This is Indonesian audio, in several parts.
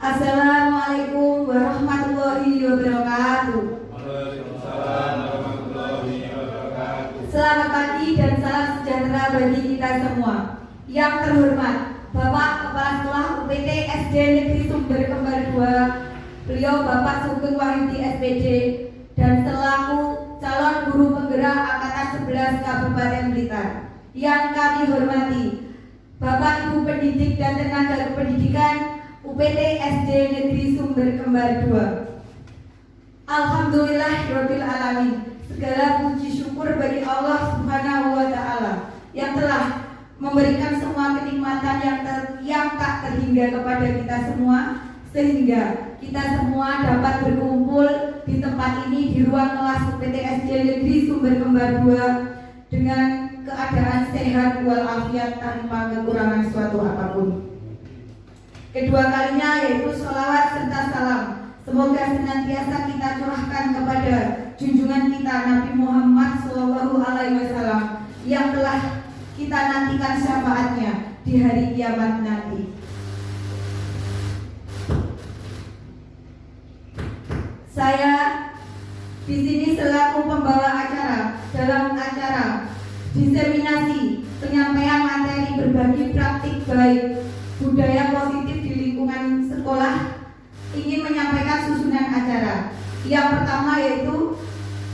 Assalamualaikum warahmatullahi wabarakatuh. Waalaikumsalam warahmatullahi wabarakatuh. Selamat pagi dan salam sejahtera bagi kita semua. Yang terhormat Bapak Kepala Sekolah UPT SD Negeri Sumber Kembar 2, beliau Bapak Sugeng Wahyudi SPD, dan selaku calon guru penggerak Angkatan 11 Kabupaten Blitar. Yang kami hormati Bapak Ibu pendidik dan tenaga kependidikan UPT SD Negeri Sumber Kembar 2. Alhamdulillahirabbil alamin. Segala puji syukur bagi Allah Subhanahu wa taala yang telah memberikan semua kenikmatan yang tak terhingga kepada kita semua, sehingga kita semua dapat berkumpul di tempat ini di ruang kelas UPT SD Negeri Sumber Kembar 2 dengan keadaan sehat walafiat tanpa kekurangan suatu apapun. Kedua kalinya yaitu sholawat serta salam semoga senantiasa kita curahkan kepada junjungan kita Nabi Muhammad SAW yang telah kita nantikan syafaatnya di hari kiamat nanti. Saya di sini selaku pembawa acara dalam acara diseminasi penyampaian materi berbagi praktik baik budaya positif di lingkungan sekolah, ingin menyampaikan susunan acara. Yang pertama yaitu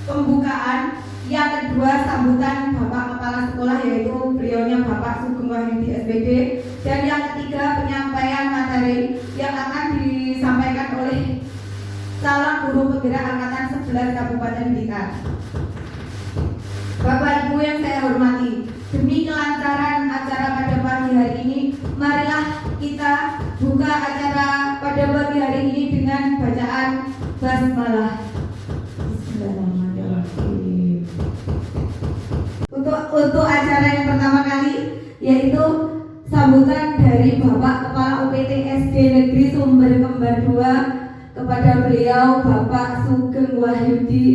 pembukaan, yang kedua sambutan Bapak Kepala Sekolah yaitu beliaunya Bapak Sugeng Wahyudi SPD, dan yang ketiga penyampaian materi yang akan disampaikan oleh calon guru penggerak Angkatan 11 Kabupaten Blitar. Bapak Ibu yang saya hormati, demi kelancaran acara pada pagi hari ini, marilah kita buka acara pada pagi hari ini dengan bacaan basmalah. Bismillahirrahmanirrahim. Untuk acara yang pertama kali yaitu sambutan dari Bapak Kepala UPT SD Negeri Sumber Kembar 2 kepada beliau Bapak Sugeng Wahyudi.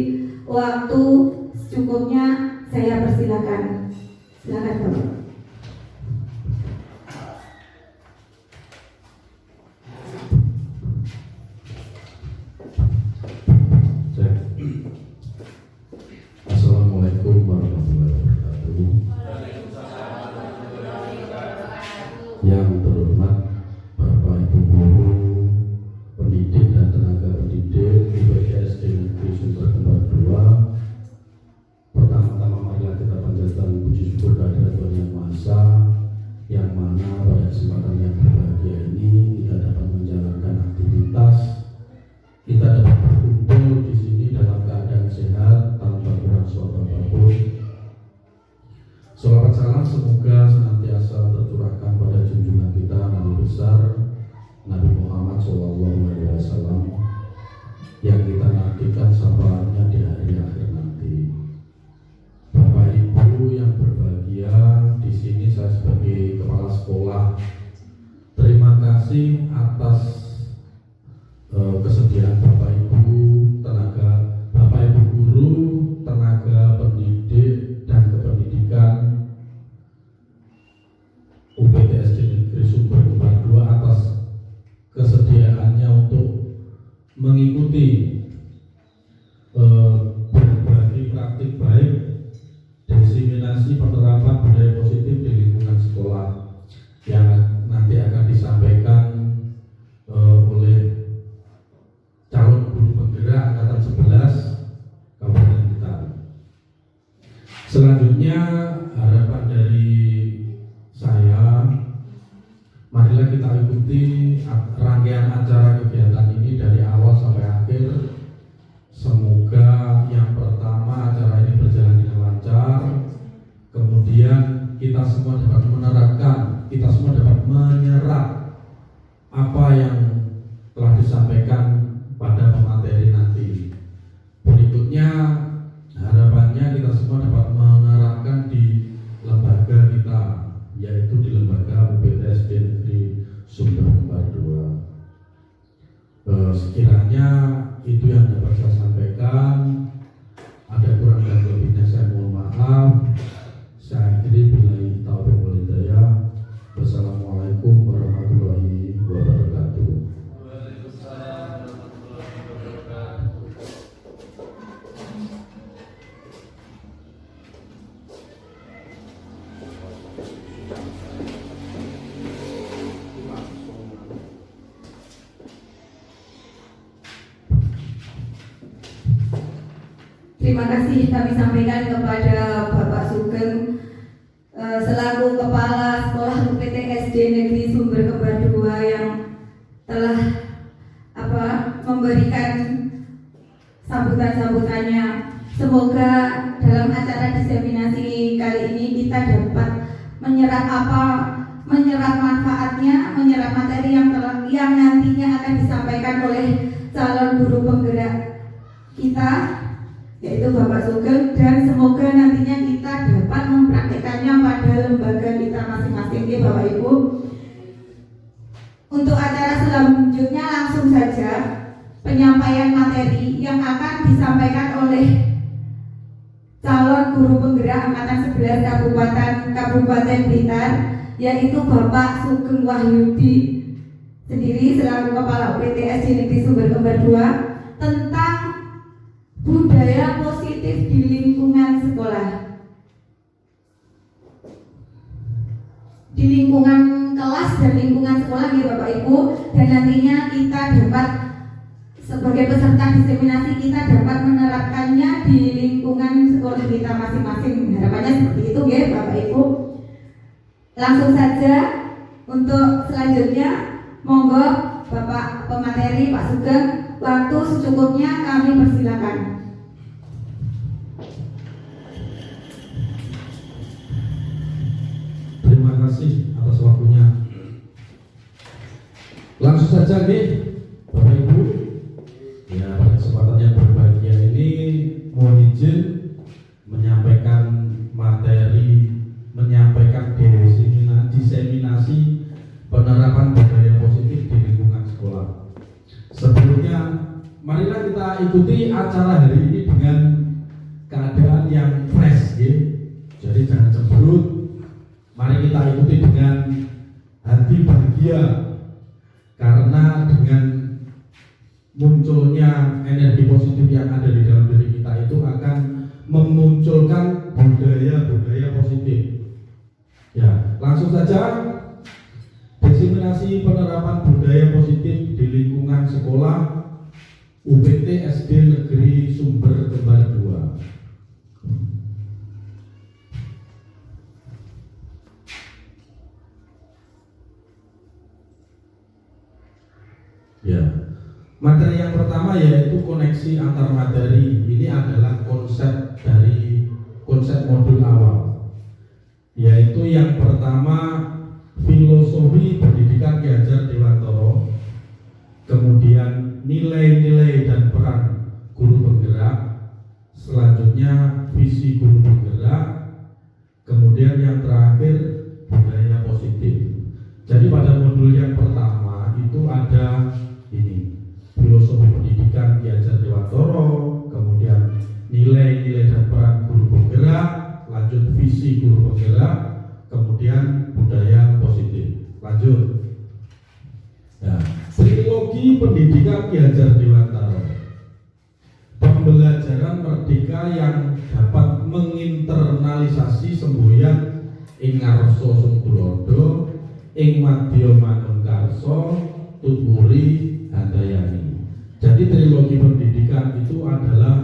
Waktu secukupnya saya persilakan. Silakan Bapak. Assalamualaikum warahmatullahi wabarakatuh. Yang terhormat Bapak Ibu guru, pendidik dan tenaga pendidik UPT SD Negeri Sumber Kembar 2. Pertama-tama marilah kita panjatkan puji syukur kehadirat Tuhan Yang Maha Esa, yang mana pada kesempatan yang berbahagia ini kita dapat menjalankan aktivitas, kita dapat berkumpul di sini dalam keadaan sehat tanpa kurang suatu apapun. Sholawat salam semoga senantiasa tercurahkan pada junjungan kita Nabi besar Nabi Muhammad SAW yang kita nantikan syafaatnya di hari akhir nanti. Bapak Ibu yang berbahagia, di sini saya sebagai kepala sekolah terima kasih atas kesediaan Bapak Ibu Bapak Ibu guru, tenaga pendidik dan kependidikan UPT SD Negeri Sumber Kembar 2 atas kesediaannya untuk mengikuti berbagi praktik baik, diseminasi penerapan budaya positif di lingkungan sekolah yang nanti akan disampaikan oleh calon guru penggerak Angkatan 11 Kabupaten Blitar. Selanjutnya harapan dari saya, marilah kita ikuti rangkaian acara kegiatan ini dari awal sampai akhir. Semoga yang pertama acara ini berjalan dengan lancar, kemudian kita semua dapat menerapkan, kita semua dapat menyerap apa yang telah disampaikan pada pemateri nanti. Berikutnya harapannya kita semua dapat menerapkan di lembaga kita, yaitu di lembaga UPT SD Negeri Sumber Kembar 2. Sekiranya itu yang dapat saya sampaikan. Ada kurang dan lebihnya saya mohon maaf. Saya akhiri billahi taufiq wal hidayah. Wassalamualaikum warahmatullahi wabarakatuh. terima kasih kami sampaikan kepada Bapak Sugeng selaku Kepala Sekolah UPT SD Negeri Sumber Kembar 2 yang telah memberikan sambutan-sambutannya. Semoga dalam acara diseminasi kali ini kita dapat menyerap manfaatnya, menyerap materi yang nantinya akan disampaikan oleh calon guru penggerak kita, yaitu Bapak Sugeng, dan semoga nantinya kita dapat mempraktekannya pada lembaga kita masing-masing, ya Bapak Ibu. Untuk acara selanjutnya langsung saja penyampaian materi yang akan disampaikan oleh calon guru penggerak angkatan 11 Kabupaten Blitar, yaitu Bapak Sugeng Wahyudi sendiri selaku Kepala UPT SD Negeri Sumber Kembar 2 tentang budaya positif di lingkungan sekolah. Di lingkungan kelas dan lingkungan sekolah, ya Bapak Ibu, dan nantinya kita dapat sebagai peserta diseminasi kita dapat menerapkannya di lingkungan sekolah kita masing-masing. Harapannya seperti itu, ya Bapak Ibu. Langsung saja untuk selanjutnya, monggo Bapak pemateri Pak Sugeng, waktu secukupnya kami persilakan. Terima kasih atas waktunya. Langsung saja nih Bapak Ibu, ya pada kesempatan yang berbahagia ini mohon izin menyampaikan materi, menyampaikan diseminasi penerapan budaya positif di lingkungan sekolah. Sebelumnya, marilah kita ikuti acara hari ini dengan keadaan yang fresh, ya. Jadi jangan cemberut. Mari kita ikuti dengan hati bahagia, karena dengan munculnya energi positif yang ada di dalam diri kita itu akan memunculkan budaya-budaya positif. Ya, langsung saja diseminasi penerapan budaya positif di lingkungan sekolah UPT SD Negeri Sumber Kembar 2. Ya, materi yang pertama yaitu koneksi antar materi. Ini adalah konsep dari konsep modul awal, yaitu yang pertama filosofi pendidikan Ki Hajar Dewantara, kemudian nilai-nilai dan peran guru penggerak, selanjutnya visi guru penggerak, kemudian yang terakhir budaya positif. Jadi pada modul yang pertama itu ada ini filosofi pendidikan Ki Hajar Dewantara, kemudian nilai-nilai dan peran guru penggerak, lanjut visi guru penggerak, kemudian budaya positif. Lanjut. Ya, trilogi pendidikan Ki Hajar Dewantara, pembelajaran merdeka yang dapat menginternalisasi semboyan ing ngarsa sung tulodo, ing madya mangun karsa, tuturi handayani. Jadi trilogi pendidikan itu adalah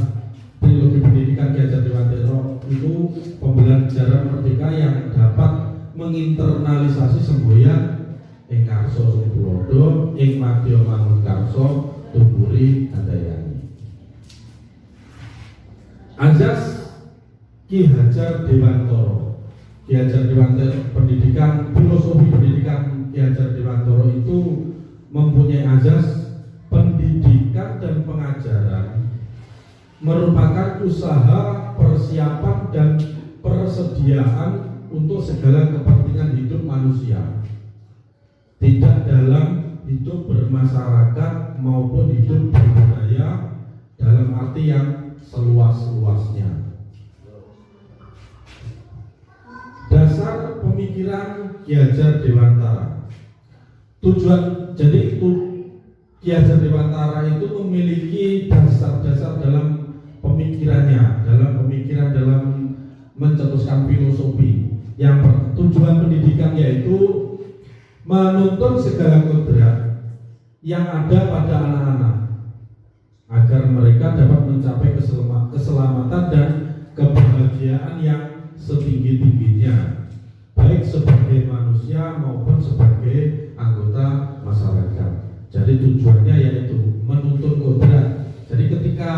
trilogi pendidikan Ki Hajar Dewantara itu pembelajaran merdeka yang dapat menginternalisasi semboyan ing karsa sung tulodo, ing madya mangun karsa, tuturi handayani. Azas Ki Hajar Dewantara. Ki Hajar Dewantara pendidikan, filosofi pendidikan Ki Hajar Dewantara itu mempunyai azas pendidikan dan pengajaran merupakan usaha, persiapan dan persediaan untuk segala kepentingan hidup manusia, tidak dalam hidup bermasyarakat maupun hidup berbudaya dalam arti yang seluas-luasnya. Dasar pemikiran Ki Hajar Dewantara. Tujuan jadi Ki Hajar Dewantara itu memiliki dasar-dasar dalam pemikirannya, dalam mencetuskan filosofi. Yang tujuan pendidikan yaitu menuntut segala kodrat yang ada pada anak-anak, agar mereka dapat mencapai keselamatan dan kebahagiaan yang setinggi-tingginya, baik sebagai manusia maupun sebagai anggota masyarakat. Jadi tujuannya yaitu menuntun kodrat. Jadi ketika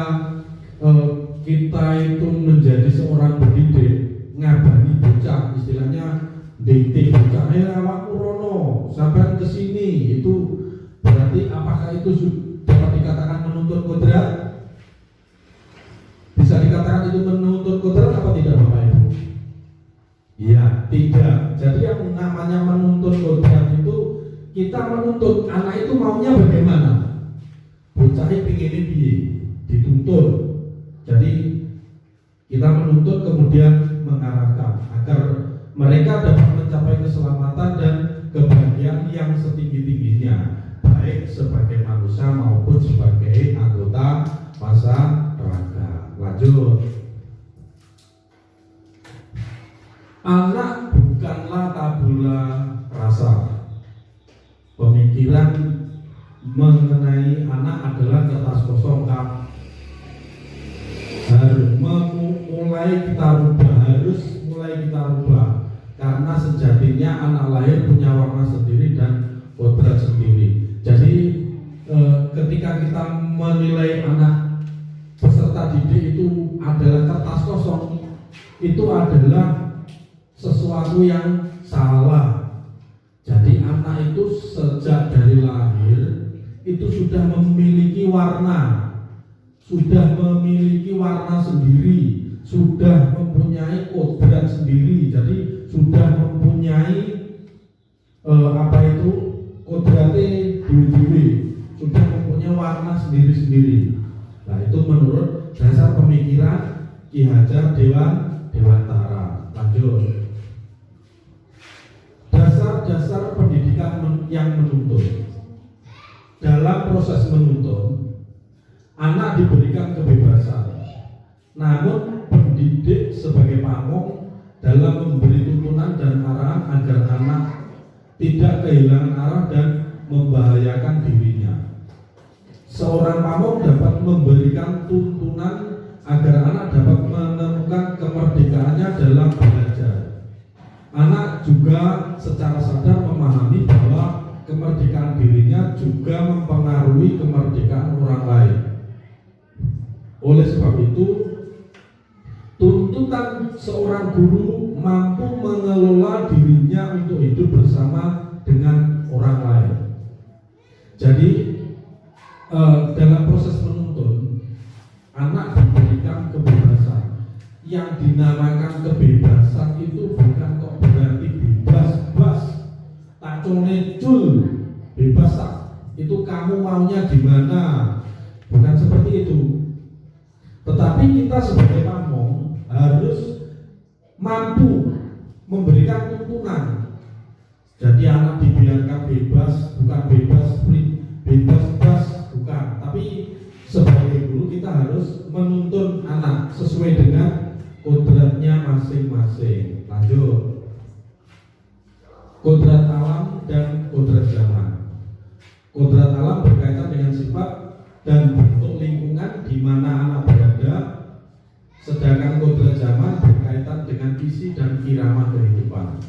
kita itu menjadi seorang pendidik, ngabani bocah, istilahnya dikte bocah, awakmu rono sampai ke sini, itu berarti apakah itu dapat dikatakan menuntun kodrat? Bisa dikatakan itu menuntun kodrat apa tidak, Bapak Ibu? Iya, tidak. Jadi yang namanya menuntun kodrat itu kita menuntut anak itu maunya bagaimana? Bocahnya pengen piye, dituntun. Jadi kita menuntut kemudian mengarahkan agar mereka dapat mencapai keselamatan dan kebahagiaan yang setinggi-tingginya, baik sebagai manusia maupun sebagai anggota masyarakat. Lanjut. Anak bukanlah tabula rasa. Pemikiran mengenai anak adalah kertas kosong, Kak. Harus mulai kita rubah karena sejatinya anak lahir punya warna sendiri dan kodrat sendiri. Jadi ketika kita menilai anak peserta didik itu adalah kertas kosong, itu adalah sesuatu yang salah. Jadi anak itu sejak dari lahir itu sudah memiliki warna sendiri, sudah mempunyai kodrat sendiri. Jadi sudah mempunyai kodratnya dewi-dewi, sudah mempunyai warna sendiri-sendiri. Nah, itu menurut dasar pemikiran Ki Hajar Dewantara. Lanjut. Dasar pendidikan yang menuntun. Dalam proses menuntun, anak diberikan kebebasan. Namun pendidik sebagai pamong dalam memberi tuntunan dan arahan agar anak tidak kehilangan arah dan membahayakan dirinya. Seorang pamong dapat memberikan tuntunan agar anak dapat menemukan kemerdekaannya dalam belajar. Anak juga secara sadar memahami bahwa kemerdekaan dirinya juga mempengaruhi kemerdekaan orang lain. Oleh sebab itu, tuntutan seorang guru mampu mengelola dirinya untuk hidup bersama dengan orang lain. Jadi dalam proses menuntun, anak diberikan kebebasan. Yang dinamakan kebebasan itu bukan kok berarti bebas, tak conecul, bebas tak. Itu kamu maunya gimana? Bukan seperti itu. Tetapi kita sebagai pamong harus mampu memberikan tuntunan. Jadi anak dibiarkan bebas, bukan bebas, bukan. Tapi sebagai guru kita harus menuntun anak sesuai dengan kodratnya masing-masing. Lanjut. Kodrat alam dan kodrat zaman. Kodrat alam berkaitan dengan sifat dan bentuk lingkungan di mana anak berada, sedangkan kodrat zaman berkaitan dengan visi dan irama kehidupan.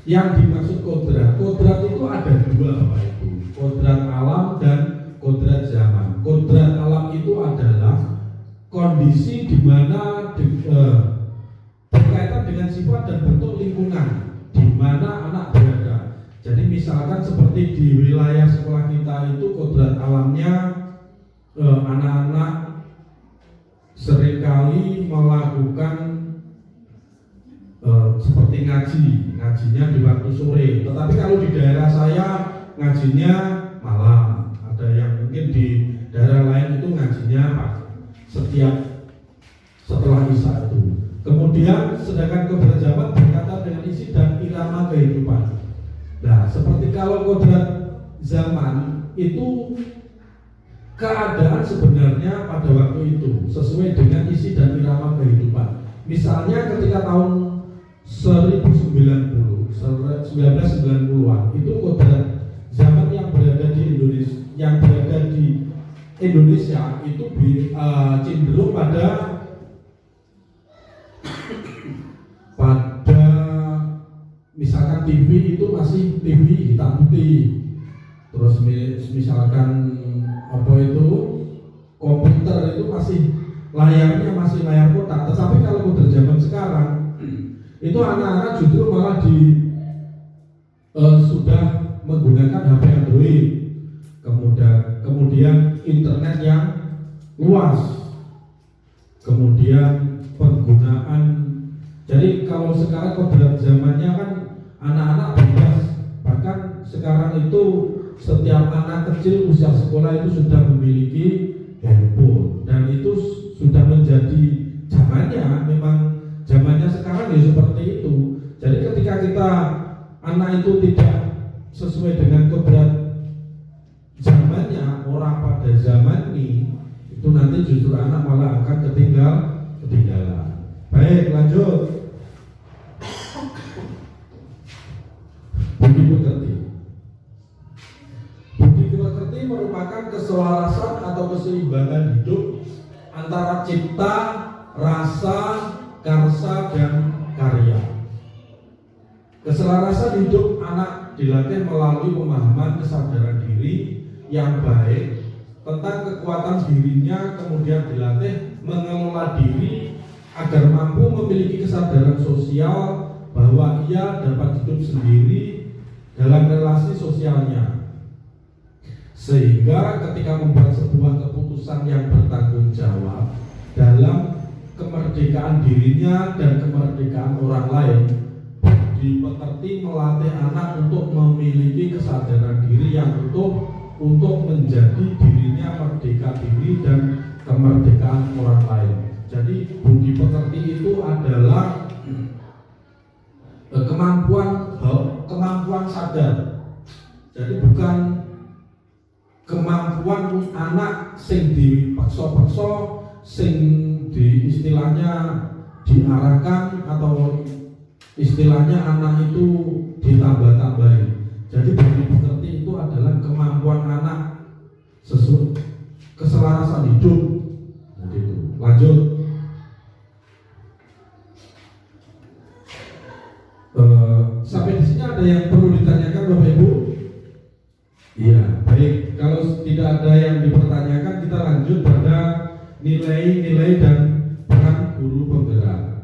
Yang dimaksud kodrat itu ada dua, Bapak Ibu. Kodrat alam dan kodrat zaman. Kodrat alam itu adalah kondisi di mana berkaitan dengan sifat dan bentuk lingkungan di mana anak berada. Jadi misalkan seperti di wilayah sekolah kita itu kodrat alamnya anak-anak seringkali melakukan seperti ngajinya di waktu sore. Tetapi kalau di daerah saya ngajinya malam. Ada yang mungkin di daerah lain itu ngajinya setelah isya itu. Kemudian sedangkan kodrat zaman berkaitan dengan isi dan irama kehidupan. Nah, seperti kalau kodrat zaman itu keadaan sebenarnya pada waktu itu sesuai dengan isi dan irama kehidupan. Misalnya ketika tahun 1990-an itu kodrat zaman yang berada di Indonesia misalkan TV itu masih TV hitam putih, terus misalkan apa itu komputer itu masih layarnya masih layar kotak. Tetapi kalau model zaman sekarang itu anak-anak justru malah sudah menggunakan HP Android, kemudian internet yang luas, kemudian penggunaan. Jadi kalau sekarang kodrat zamannya kan anak-anak bebas, bahkan sekarang itu setiap anak kecil usia sekolah itu sudah memiliki handphone, dan itu sudah menjadi zamannya. Memang zamannya sekarang ya seperti itu. Jadi ketika kita anak itu tidak sesuai dengan kodrat zamannya, orang pada zaman ini, itu nanti justru anak malah akan ketinggalan. Baik, lanjut. Budi pekerti. Budi pekerti merupakan keselarasan atau keseimbangan hidup antara cipta, rasa, karsa, dan karya. Keselarasan hidup anak dilatih melalui pemahaman kesadaran diri yang baik tentang kekuatan dirinya, kemudian dilatih mengelola diri agar mampu memiliki kesadaran sosial bahwa ia dapat hidup sendiri dalam relasi sosialnya, sehingga ketika membuat sebuah keputusan yang bertanggung jawab dalam kemerdekaan dirinya dan kemerdekaan orang lain, Budi pekerti melatih anak untuk memiliki kesadaran diri yang utuh untuk menjadi dirinya merdeka diri dan kemerdekaan orang lain. Jadi budi pekerti itu adalah kemampuan sadar. Jadi bukan kemampuan anak sing dipaksa-paksa, sing di istilahnya diarahkan, atau istilahnya anak itu ditambah-tambahi. Jadi budi pekerti itu adalah kemampuan anak sesuai keselarasan hidup. Nah, itu. Lanjut. Sampai di sini ada yang perlu ditanyakan Bapak Ibu? Iya, baik. Kalau tidak ada yang dipertanyakan, kita lanjut pada nilai-nilai dan peran guru penggerak.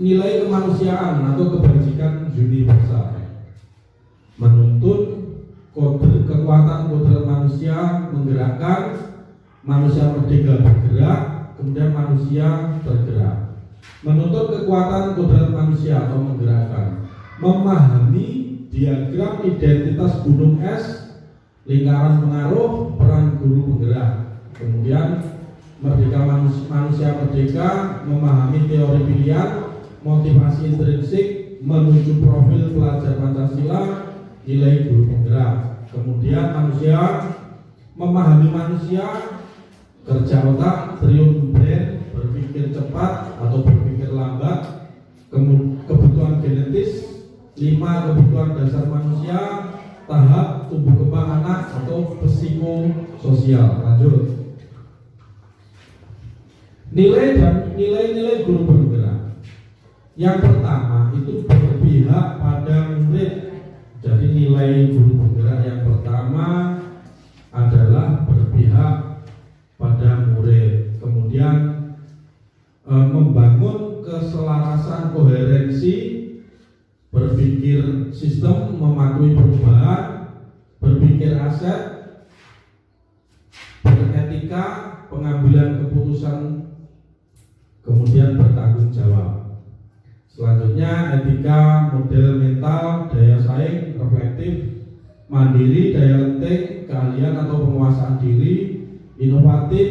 Nilai kemanusiaan atau kebajikan universal menuntut kekuatan kodrat manusia menggerakkan, manusia merdeka bergerak, kemudian manusia bergerak. Menuntut kekuatan kodrat manusia atau menggerakkan, memahami diagram identitas gunung es, lingkaran pengaruh, peran guru penggerak. Kemudian merdeka manusia merdeka, memahami teori pilihan, motivasi intrinsik, menuju profil pelajar Pancasila, nilai guru penggerak. Kemudian manusia, memahami manusia, kerja otak, triun brain, berpikir cepat atau berpikir lambat, kebutuhan genetis, 5 kebutuhan dasar manusia, tahap tumbuh kembang anak atau psikososial. Lanjut. Nilai guru penggerak. Yang pertama itu berpihak pada murid. Jadi nilai guru penggerak yang pertama adalah berpihak pada murid. Kemudian membangun keselarasan koherensi, berpikir sistem, mematuhi perubahan, berpikir aset, beretika, pengambilan keputusan, kemudian bertanggung jawab. Selanjutnya etika, model mental, daya saing, reflektif, mandiri, daya lenting, keahlian atau penguasaan diri, inovatif,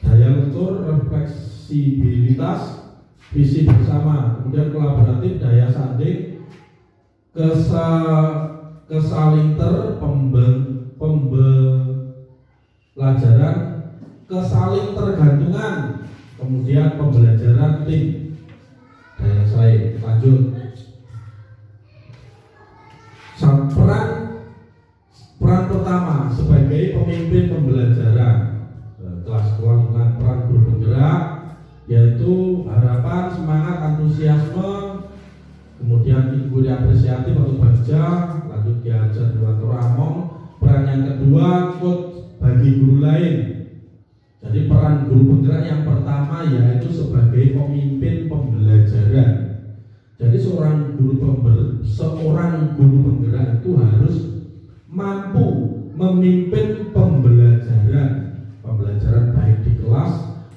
daya lentur, fleksibilitas, visi bersama, kemudian kolaboratif, daya sanding, kesalinter, pembelajaran, kesaling tergantungan, kemudian pembelajaran tim, daya saing. Lanjut. Peran pertama sebagai pemimpin pembelajaran kelas sekolah dengan peran guru penggerak, yaitu antusiasme, kemudian inquiry apresiatif atau baca, lanjut diajar dua Ramong. Peran yang kedua, coach bagi guru lain. Jadi peran guru penggerak yang pertama yaitu sebagai pemimpin pembelajaran. Jadi seorang guru penggerak itu harus mampu memimpin pembelajaran baik di kelas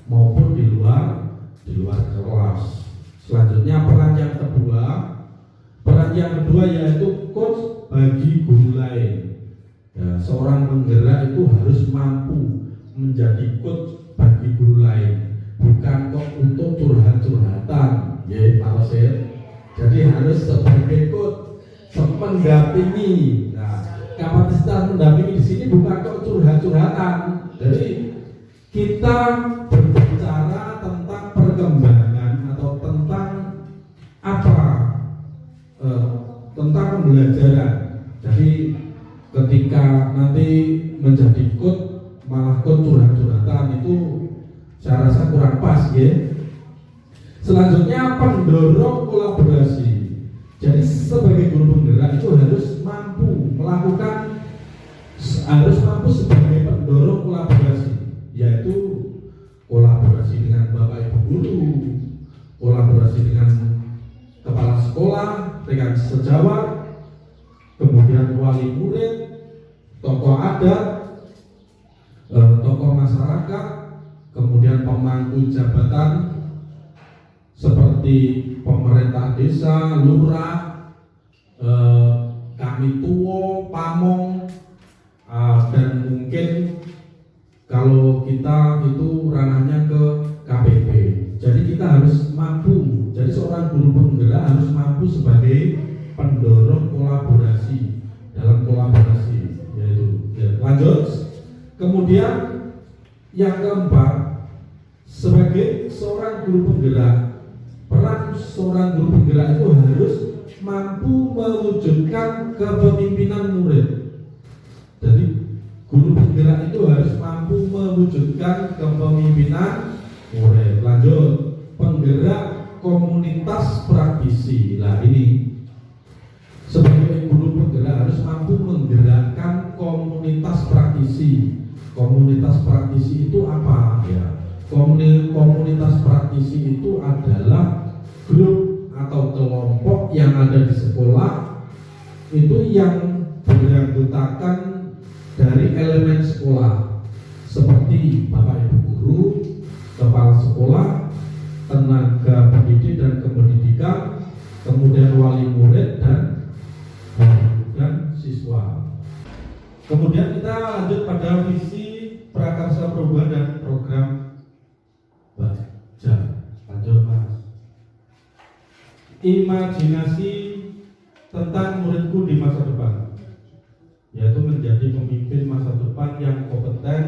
maupun di luar kelas. Selanjutnya peran yang kedua yaitu coach bagi guru lain. Ya, seorang penggerak itu harus mampu menjadi coach bagi guru lain, bukan kok untuk curhat-curhatan, ya Pak Rosir. Jadi harus sebagai coach, mendampingi. Nah, kapasitas mendampingi di sini bukan kok curhat-curhatan. Jadi kita berbicara tentang perkembangan atau tentang apa? Tentang pembelajaran. Jadi ketika nanti menjadi coach malah coach curhat-curhatan itu saya rasa kurang pas, ya. Selanjutnya pendorong kolaborasi. Jadi sebagai guru penggerak itu harus mampu sebagai pendorong kolaborasi, yaitu kolaborasi dengan Bapak Ibu guru, kolaborasi dengan kepala sekolah, dengan sejawat, kemudian wali murid, tokoh adat, tokoh masyarakat, kemudian pemangku jabatan seperti pemerintah desa, lurah, kami tuo, pamong, dan mungkin kalau kita itu ranahnya ke KPP. Jadi kita harus mampu. Jadi seorang guru penggerak harus mampu sebagai pendorong kolaborasi dalam kolaborasi, yaitu lanjut. Kemudian yang keempat, sebagai seorang guru penggerak, peran seorang guru penggerak itu harus mampu mewujudkan kepemimpinan murid. Jadi guru penggerak itu harus mampu mewujudkan kepemimpinan murid. Lanjut, penggerak komunitas praktisi. Nah ini sebagai guru penggerak harus mampu menggerakkan komunitas praktisi. Komunitas praktisi itu apa ya? Komunitas praktisi itu adalah grup atau kelompok yang ada di sekolah itu yang beranggotakan dari elemen sekolah seperti Bapak Ibu guru, kepala sekolah, tenaga pendidik dan kependidikan, kemudian wali murid dan siswa. Kemudian kita lanjut pada visi prakarsa perubahan dan program baca. Lanjut Mas. Imajinasi tentang muridku di masa depan, yaitu menjadi pemimpin masa depan yang kompeten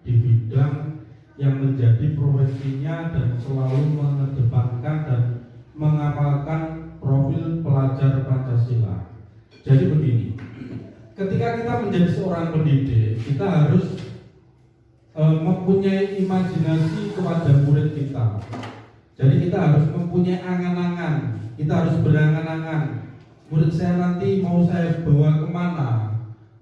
di bidang yang menjadi profesinya dan selalu mengedepankan dan mengamalkan profil pelajar Pancasila. Jadi begini, ketika kita menjadi seorang pendidik, kita harus mempunyai imajinasi kepada murid kita. Jadi kita harus mempunyai angan-angan, kita harus berangan-angan. Murid saya nanti mau saya bawa kemana?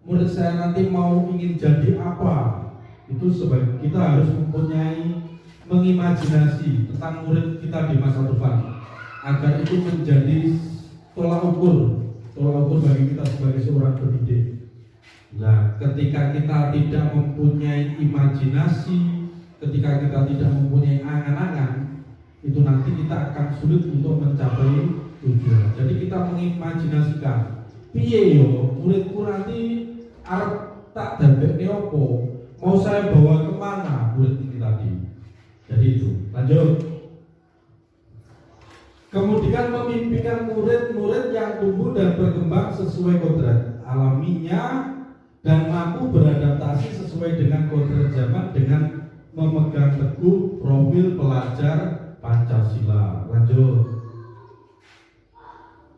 Murid saya nanti mau ingin jadi apa? Itu sebagai kita harus mempunyai mengimajinasi tentang murid kita di masa depan, agar itu menjadi tolak ukur bagi kita sebagai seorang pendidik. Nah, ketika kita tidak mempunyai imajinasi, ketika kita tidak mempunyai angan-angan, itu nanti kita akan sulit untuk mencapai tujuan. Jadi kita mengimajinasikan, piye yo muridku nanti arep tak dadekne opo, mau saya bawa kemana murid ini tadi. Jadi itu, lanjut. Kemudian memimpikan murid-murid yang tumbuh dan berkembang sesuai kodrat alaminya dan mampu beradaptasi sesuai dengan kodrat zaman dengan memegang teguh profil pelajar Pancasila. Lanjut.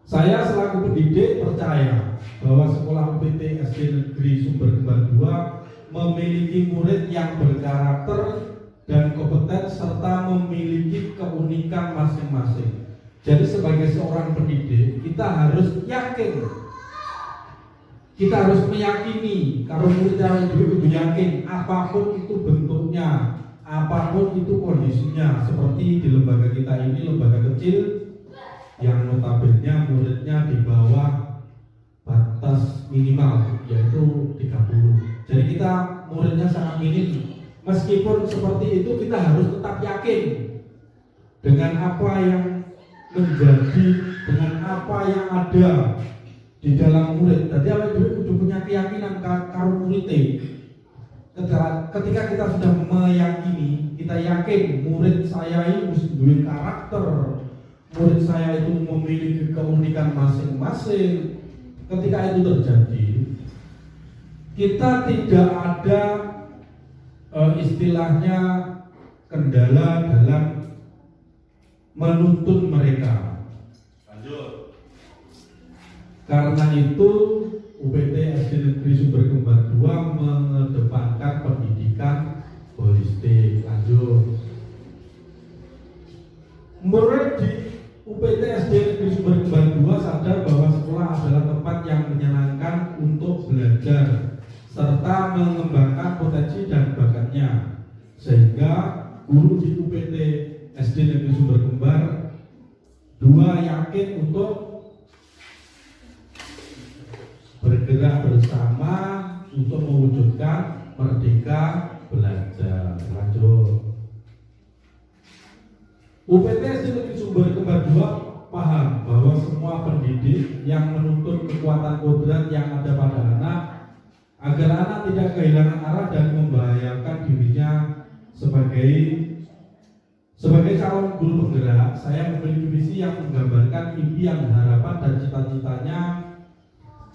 Saya selaku pendidik percaya bahwa sekolah UPT SD Negeri Sumber Kembar 2 memiliki murid yang berkarakter dan kompeten serta memiliki keunikan masing-masing. Jadi sebagai seorang pendidik kita harus yakin, kita harus meyakini kalau murid yang itu yakin apapun itu bentuknya, apapun itu kondisinya. Seperti di lembaga kita ini, lembaga kecil yang notabene muridnya di bawah batas minimal yaitu 30. Jadi kita muridnya sangat minim. Meskipun seperti itu kita harus tetap yakin dengan apa yang menjadi, dengan apa yang ada di dalam murid. Jadi awake dhewe kudu punya keyakinan karo murid. Ketika kita sudah meyakini, kita yakin murid saya ini mesti duwe karakter, murid saya itu memiliki keunikan masing-masing. Ketika itu terjadi, kita tidak ada istilahnya kendala dalam menuntun mereka. Lanjut. Karena itu UPT SD Negeri Sumber Kembar 2 mengedepankan pendidikan holistik. Lanjut. Murid di UPT SD Negeri Sumber Kembar 2 sadar bahwa sekolah adalah tempat yang menyenangkan untuk belajar serta mengembangkan potensi dan bakatnya, sehingga guru di UPT SD Negeri Sumber Kembar 2 yakin untuk bergerak bersama untuk mewujudkan merdeka belajar. Lanjut. UPT SD Negeri Sumber Kembar 2 paham bahwa semua pendidik yang menuntun kekuatan kodrat yang ada pada anak agar anak tidak kehilangan arah dan membahayakan dirinya. Sebagai calon guru penggerak, saya memiliki visi yang menggambarkan impian, harapan dan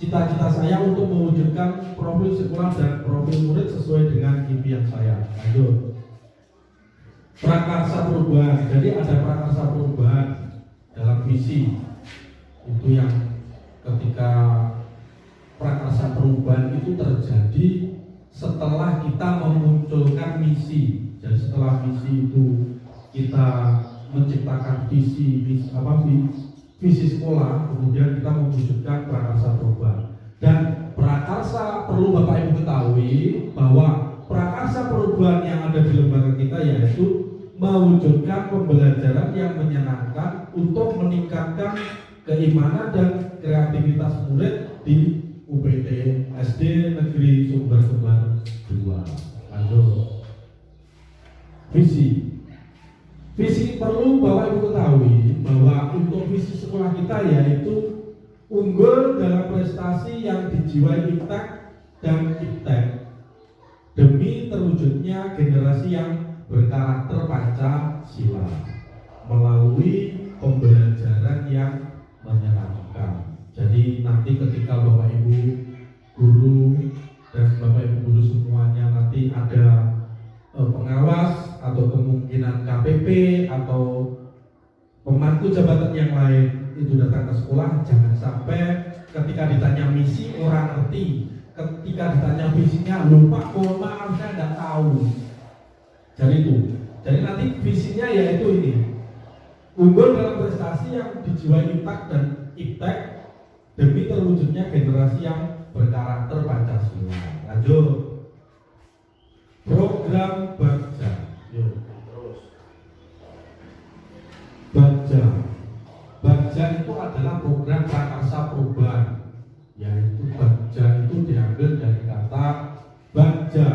cita-cita saya untuk mewujudkan profil sekolah dan profil murid sesuai dengan impian saya. Lanjut. Prakarsa perubahan. Jadi ada prakarsa perubahan dalam visi. Itu yang ketika prakarsa perubahan itu terjadi setelah kita memunculkan misi. Jadi setelah misi itu kita menciptakan visi sekolah, kemudian kita mewujudkan prakarsa perubahan. Dan prakarsa perlu Bapak Ibu ketahui bahwa prakarsa perubahan yang ada di lembaga kita yaitu mewujudkan pembelajaran yang menyenangkan untuk meningkatkan keimanan dan kreativitas murid di UPT SD Negeri Sumber Kembar 2. Lanjut. Visi perlu Bapak Ibu ketahui bahwa untuk visi sekolah kita yaitu unggul dalam prestasi yang dijiwai IPTEK dan IPTEK demi terwujudnya generasi yang berkarakter Pancasila melalui pembelajaran yang menyenangkan. Jadi nanti ketika Bapak Ibu guru dan Bapak Ibu guru semuanya nanti ada pengawas atau kemungkinan KPP atau pemangku jabatan yang lain itu datang ke sekolah, jangan sampai ketika ditanya misi orang ngerti, ketika ditanya visinya lupa, mohon maaf saya tidak tahu. Jadi nanti visinya yaitu ini, unggul dalam prestasi yang dijiwai IPTEK dan IPTEK demi terwujudnya generasi yang berkarakter Pancasila. Lanjut. Program Bagja. Yuk, terus. Bagja itu adalah program prakarsa perubahan. Yaitu Bagja itu diambil dari kata Bagja.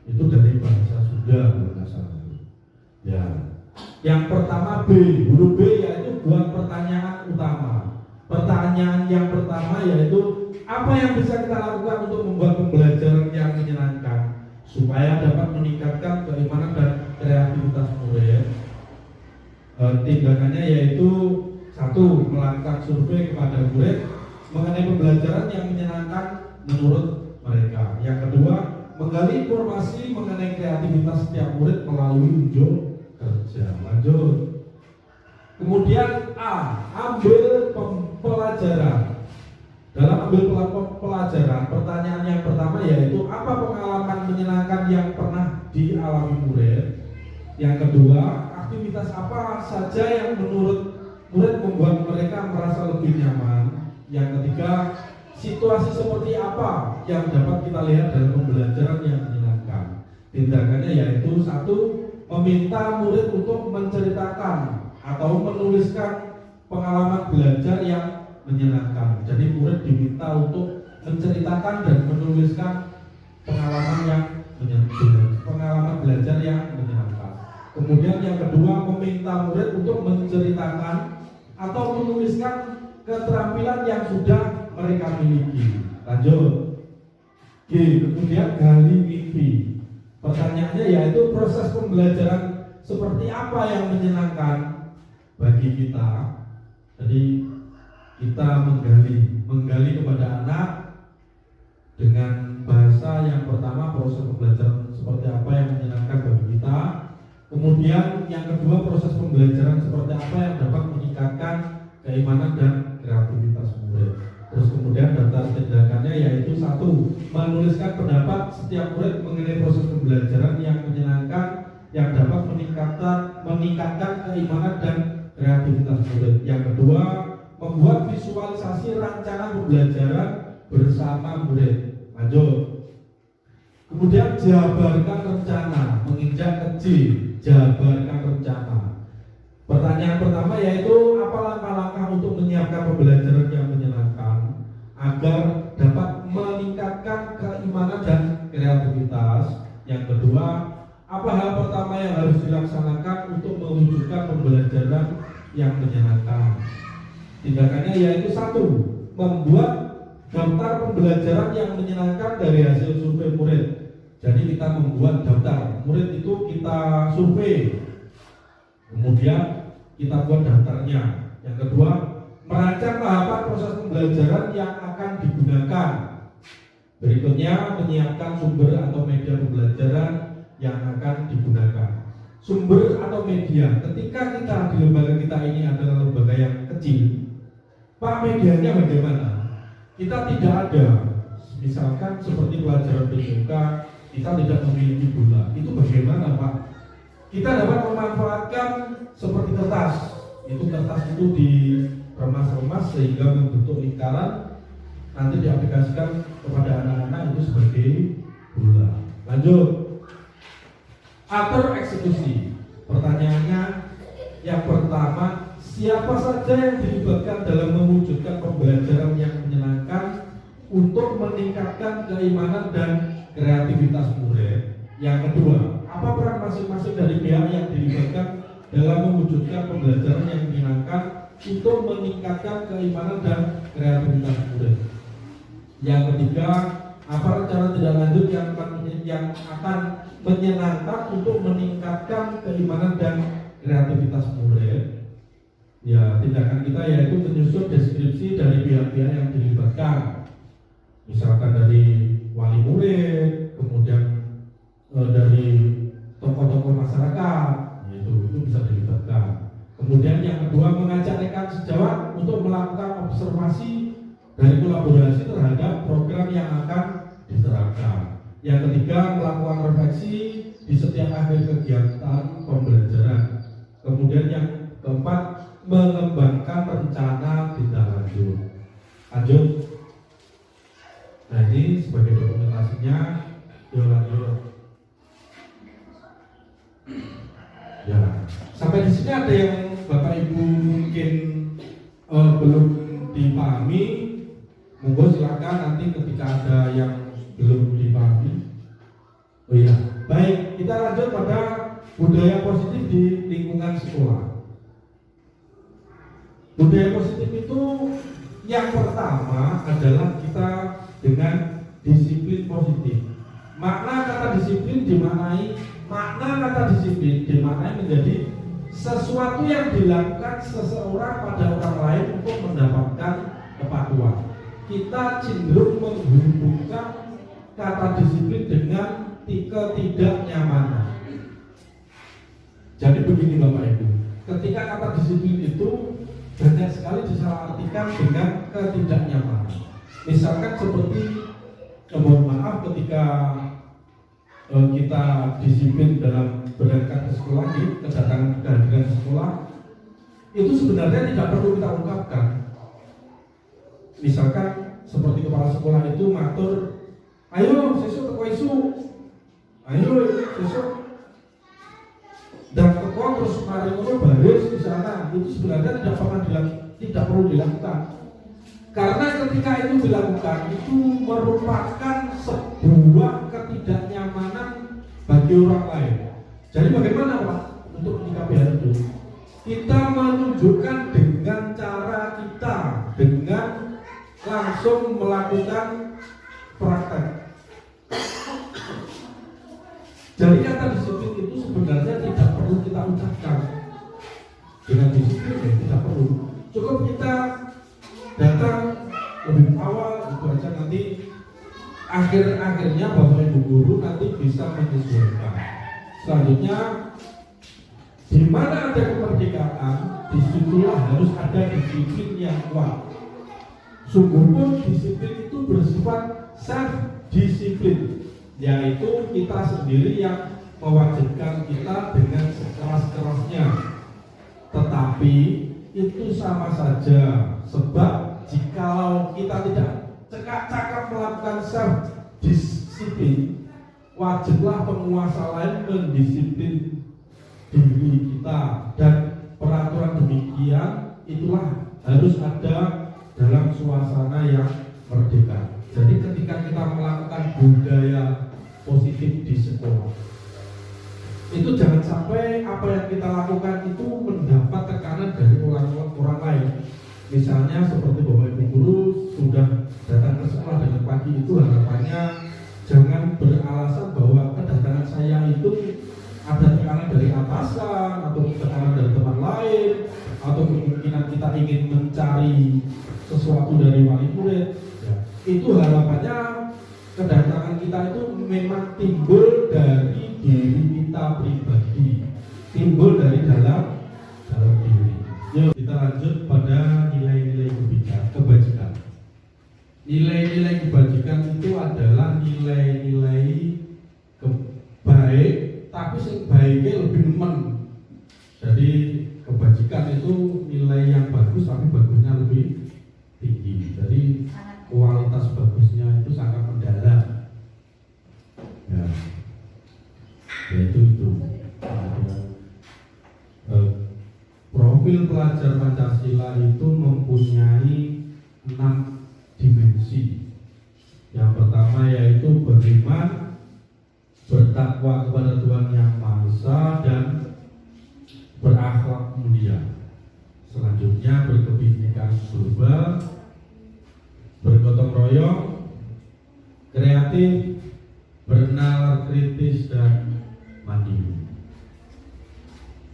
Itu dari bahasa Sunda kalau nggak salah. Ya. Yang pertama B, huruf B yaitu buat pertanyaan utama. Pertanyaan yang pertama yaitu apa yang bisa kita lakukan untuk membuat pembelajaran yang menyenangkan supaya dapat meningkatkan keimanan dan kreativitas murid. Tindakannya yaitu 1. Melakukan survei kepada murid mengenai pembelajaran yang menyenangkan menurut mereka. Yang kedua, menggali informasi mengenai kreativitas setiap murid melalui unjuk kerja. Lanjut. Kemudian A. Ambil pelajaran. Dalam ambil pelajaran, pertanyaan yang pertama yaitu apa pengalaman menyenangkan yang pernah dialami murid. Yang kedua, aktivitas apa saja yang menurut murid membuat mereka merasa lebih nyaman. Yang ketiga, situasi seperti apa yang dapat kita lihat dalam pembelajaran yang menyenangkan. Tindakannya yaitu satu, meminta murid untuk menceritakan atau menuliskan pengalaman belajar yang menyenangkan. Jadi murid diminta untuk menceritakan dan menuliskan pengalaman yang menyenangkan, pengalaman belajar yang menyenangkan. Kemudian yang kedua, meminta murid untuk menceritakan atau menuliskan keterampilan yang sudah mereka miliki. Lanjut. G. Kemudian gali mimpi. Pertanyaannya yaitu proses pembelajaran seperti apa yang menyenangkan bagi kita. Jadi kita menggali kepada anak dengan bahasa yang pertama, proses pembelajaran seperti apa yang menyenangkan bagi kita. Kemudian yang kedua, proses pembelajaran seperti apa yang dapat meningkatkan keimanan dan kreativitas murid. Terus kemudian daftar tindakannya yaitu satu, menuliskan pendapat setiap murid mengenai proses pembelajaran yang menyenangkan yang dapat meningkatkan keimanan dan kreativitas murid. Yang kedua, membuat visualisasi rancangan pembelajaran bersama murid. Lanjut. Kemudian jabarkan rencana, menginjak ke J, jabarkan rencana. Pertanyaan pertama yaitu apa langkah-langkah untuk menyiapkan pembelajaran yang menyenangkan agar dapat meningkatkan keimanan dan kreativitas. Yang kedua, apa hal pertama yang harus dilaksanakan untuk mewujudkan pembelajaran yang menyenangkan. Tindakannya yaitu satu, membuat daftar pembelajaran yang menyenangkan dari hasil survei murid. Jadi kita membuat daftar murid itu kita survei, kemudian kita buat daftarnya. Yang kedua, merancang tahapan proses pembelajaran yang akan digunakan. Berikutnya, menyiapkan sumber atau media pembelajaran yang akan digunakan. Sumber atau media, ketika kita di lembaga kita ini adalah lembaga yang kecil, Pak, medianya bagaimana? Kita tidak ada, misalkan seperti pelajaran PMK, kita tidak memiliki bola. Itu bagaimana, Pak? Kita dapat memanfaatkan seperti kertas. Kertas itu diremas-remas sehingga membentuk lingkaran, nanti diaplikasikan kepada anak-anak itu sebagai bola. Lanjut. Atur eksekusi. Pertanyaannya yang pertama, siapa saja yang dilibatkan dalam mewujudkan pembelajaran yang menyenangkan untuk meningkatkan keimanan dan kreativitas murid? Yang kedua, apa peran masing-masing dari pihak yang dilibatkan dalam mewujudkan pembelajaran yang menyenangkan untuk meningkatkan keimanan dan kreativitas murid? Yang ketiga, apa rencana tindak lanjut yang akan menyenangkan untuk meningkatkan keimanan dan kreativitas murid? Ya, tindakan kita yaitu menyusun deskripsi dari pihak-pihak yang dilibatkan, misalkan dari wali murid, kemudian dari tokoh-tokoh masyarakat, itu bisa dilibatkan. Kemudian yang kedua, mengajak rekan sejawat untuk melakukan observasi dari kolaborasi terhadap program yang akan diterapkan. Yang ketiga, melakukan refleksi di setiap akhir kegiatan pembelajaran. Kemudian yang keempat, mengembangkan rencana tindak lanjut. Lanjut. Nah, ini sebagai dokumentasinya. Yuk lanjut. Ya, sampai di sini ada yang Bapak Ibu mungkin belum dipahami. Monggo silakan nanti ketika ada yang belum dipahami. Oh iya, baik, kita lanjut pada budaya positif di lingkungan sekolah. Budaya positif itu yang pertama adalah kita dengan disiplin positif. Makna kata disiplin dimaknai menjadi sesuatu yang dilakukan seseorang pada orang lain untuk mendapatkan kepatuhan. Kita cenderung menghubungkan kata disiplin dengan ketidaknyamanan. Jadi begini Bapak Ibu, ketika kata disiplin itu banyak sekali disalahartikan dengan ketidaknyamanan. Misalkan seperti mohon maaf ketika kita disiplin dalam berangkat ke sekolah, kedatangan kehadiran sekolah itu sebenarnya tidak perlu kita ungkapkan. Misalkan seperti kepala sekolah itu matur, ayo sesuk teko isu, ayo sesuk dan teko terus mari ngono baris di sana, itu sebenarnya tidak perlu dilakukan. Karena ketika itu dilakukan itu merupakan sebuah ketidaknyamanan bagi orang lain. Jadi bagaimana Pak untuk menyikapi hal itu? Kita menunjukkan dengan cara kita, dengan langsung melakukan praktek. Jadi kata disiplin itu sebenarnya tidak perlu kita ucapkan. Dengan disiplin ya tidak perlu. Cukup kita datang lebih awal, itu aja, nanti akhirnya Bapak Ibu guru nanti bisa menyesuaikan. Selanjutnya, di mana ada kemerdekaan, disitulah harus ada disiplin yang kuat. Sungguh pun disiplin itu bersifat self-disiplin, yaitu kita sendiri yang mewajibkan kita dengan sekeras-kerasnya. Tetapi itu sama saja, sebab jikalau kita tidak cekak-cakap melakukan self-disiplin, wajiblah penguasa lain mendisiplin diri kita, dan peraturan demikian itulah harus ada dalam suasana yang merdeka. Jadi ketika kita melakukan budaya positif di sekolah, itu jangan sampai apa yang kita lakukan itu mendapat tekanan dari orang lain. Misalnya seperti Bapak Ibu guru sudah datang ke sekolah dengan pagi, itu harapannya jangan beralasan bahwa kedatangan saya itu ada tekanan dari atasan atau tekanan dari teman lain, atau kemungkinan kita ingin mencari sesuatu dari wali murid. Itu harapannya kedatangan kita itu memang timbul dari diri kita pribadi, timbul dari dalam diri. Yuk kita lanjut pada nilai-nilai kebajikan. Nilai-nilai kebajikan itu adalah nilai-nilai baik, tapi yang baiknya lebih nemen. Jadi kebajikan itu nilai yang bagus tapi bagusnya lebih tinggi. Jadi kualitas bagusnya itu sangat mendalam. Ya, yaitu itu. Profil pelajar Pancasila itu mempunyai 6 dimensi. Yang pertama yaitu beriman, bertakwa kepada Tuhan Yang Maha Esa, dan berakhlak mulia. Selanjutnya berkebinekaan global, bergotong royong, kreatif, bernalar kritis, dan mandiri.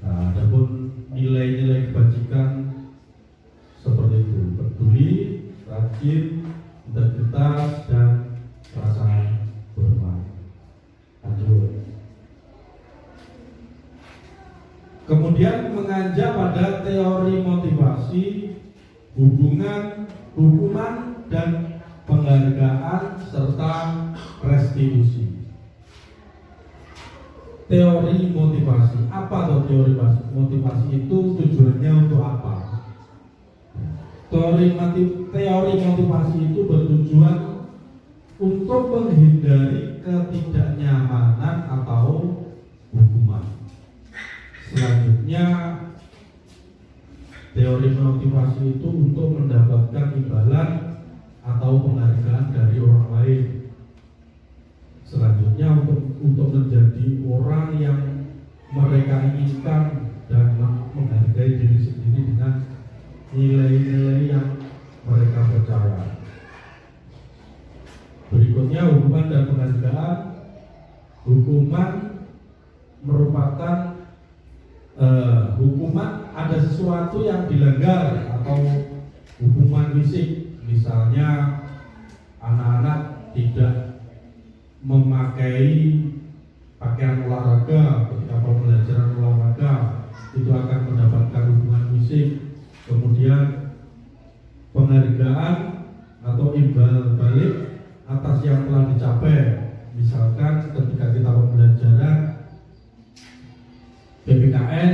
Nah, adapun nilai-nilai kebajikan seperti itu: peduli, rajin, integritas, dan perasaan hormat. Lanjut. Kemudian mengajar pada teori motivasi, hukuman, dan penghargaan serta restitusi. Teori motivasi. Apa tuh teori motivasi itu? Tujuannya untuk apa? Teori motivasi itu bertujuan untuk menghindari ketidaknyamanan atau hukuman. Selanjutnya, teori motivasi itu untuk mendapatkan imbalan atau penghargaan dari orang lain. Selanjutnya, untuk menjadi orang yang mereka inginkan dan menghargai diri sendiri dengan nilai-nilai yang mereka percaya. Berikutnya, hukuman dan penghargaan. Hukuman merupakan hukuman ada sesuatu yang dilanggar atau hukuman fisik. Misalnya anak-anak tidak memakai pakaian olahraga ketika pembelajaran olahraga, itu akan mendapatkan hukuman fisik. Kemudian penghargaan atau imbal balik atas yang telah dicapai. Misalkan ketika kita pembelajaran PKN,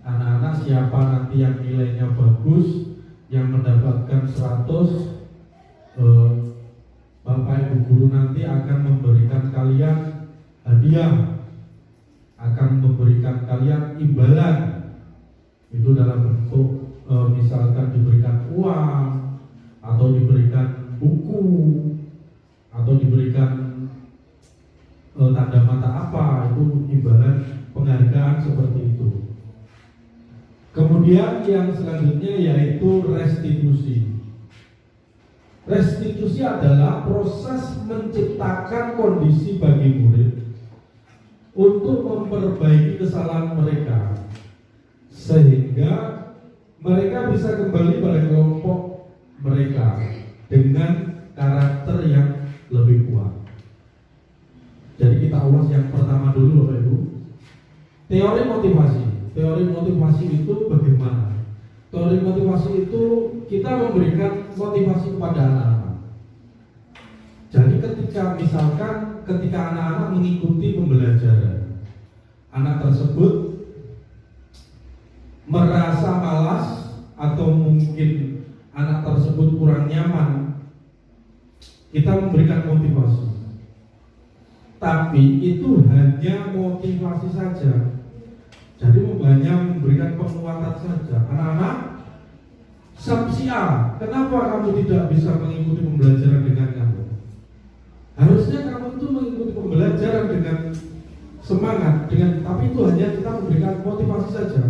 anak-anak siapa nanti yang nilainya bagus, yang mendapatkan 100, Bapak Ibu guru nanti akan memberikan kalian hadiah, akan memberikan kalian imbalan. Itu dalam bentuk misalkan diberikan uang, atau diberikan buku, atau diberikan tanda mata apa, itu imbalan penghargaan seperti itu. Kemudian yang selanjutnya yaitu restitusi. Restitusi adalah proses menciptakan kondisi bagi murid untuk memperbaiki kesalahan mereka, sehingga mereka bisa kembali pada kelompok mereka dengan karakter yang lebih kuat. Jadi kita ulas yang pertama dulu Bapak Ibu. Teori motivasi. Teori motivasi itu bagaimana? Teori motivasi itu kita memberikan motivasi kepada anak-anak. Jadi ketika anak-anak mengikuti pembelajaran, anak tersebut merasa malas atau mungkin anak tersebut kurang nyaman, kita memberikan motivasi. Tapi itu hanya motivasi saja. Jadi hanya memberikan penguatan saja. Anak-anak, sabsi A, kenapa kamu tidak bisa mengikuti pembelajaran dengan kamu? Harusnya kamu itu mengikuti pembelajaran dengan semangat, tapi itu hanya kita memberikan motivasi saja.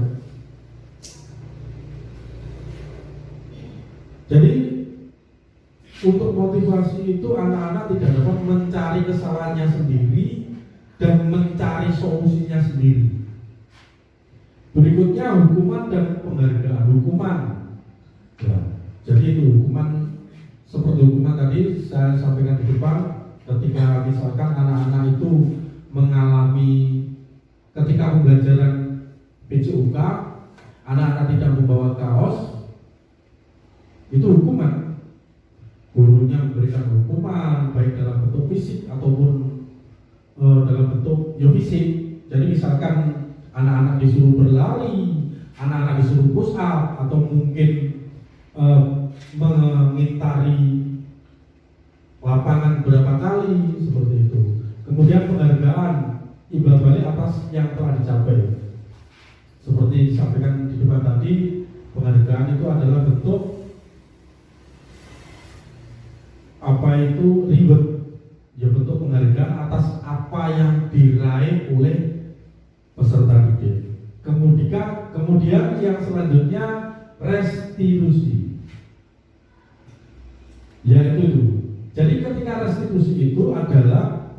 Jadi untuk motivasi itu anak-anak tidak dapat mencari kesalahannya sendiri dan mencari solusinya sendiri. Berikutnya hukuman dan penghargaan. Hukuman, ya, jadi itu hukuman seperti hukuman tadi saya sampaikan di depan. Ketika misalkan anak-anak itu mengalami ketika pembelajaran PJUK, anak-anak tidak membawa kaos, itu hukuman. Gurunya memberikan hukuman baik dalam bentuk fisik ataupun dalam bentuk fisik. Jadi misalkan anak-anak disuruh berlari, anak-anak disuruh push up, atau mungkin mengitari lapangan berapa kali, seperti itu. Kemudian penghargaan, imbal balik atas yang telah dicapai. Seperti disampaikan di depan tadi, penghargaan itu adalah bentuk reward, ya, bentuk penghargaan atas apa yang diraih oleh peserta didik. Kemudian yang selanjutnya restitusi, yaitu itu. Jadi ketika restitusi itu adalah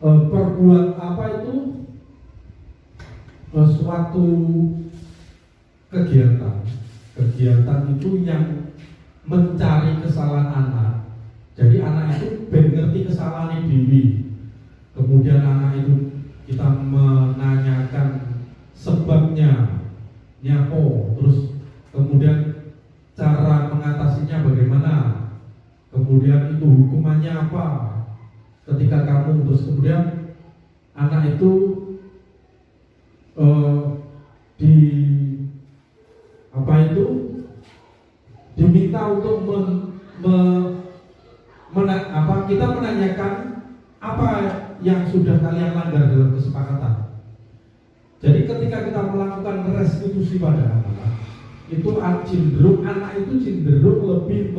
perbuat suatu kegiatan itu yang mencari kesalahan anak. Jadi anak itu ngerti kesalahan diri. Kemudian anak itu kita menanyakan sebabnya, nyapo, terus kemudian cara mengatasinya bagaimana, kemudian itu hukumannya apa ketika kamu, terus kemudian anak itu diminta untuk kita menanyakan apa yang sudah kalian langgar dalam kesepakatan. Jadi ketika kita melakukan restitusi pada anak, itu anak itu cenderung lebih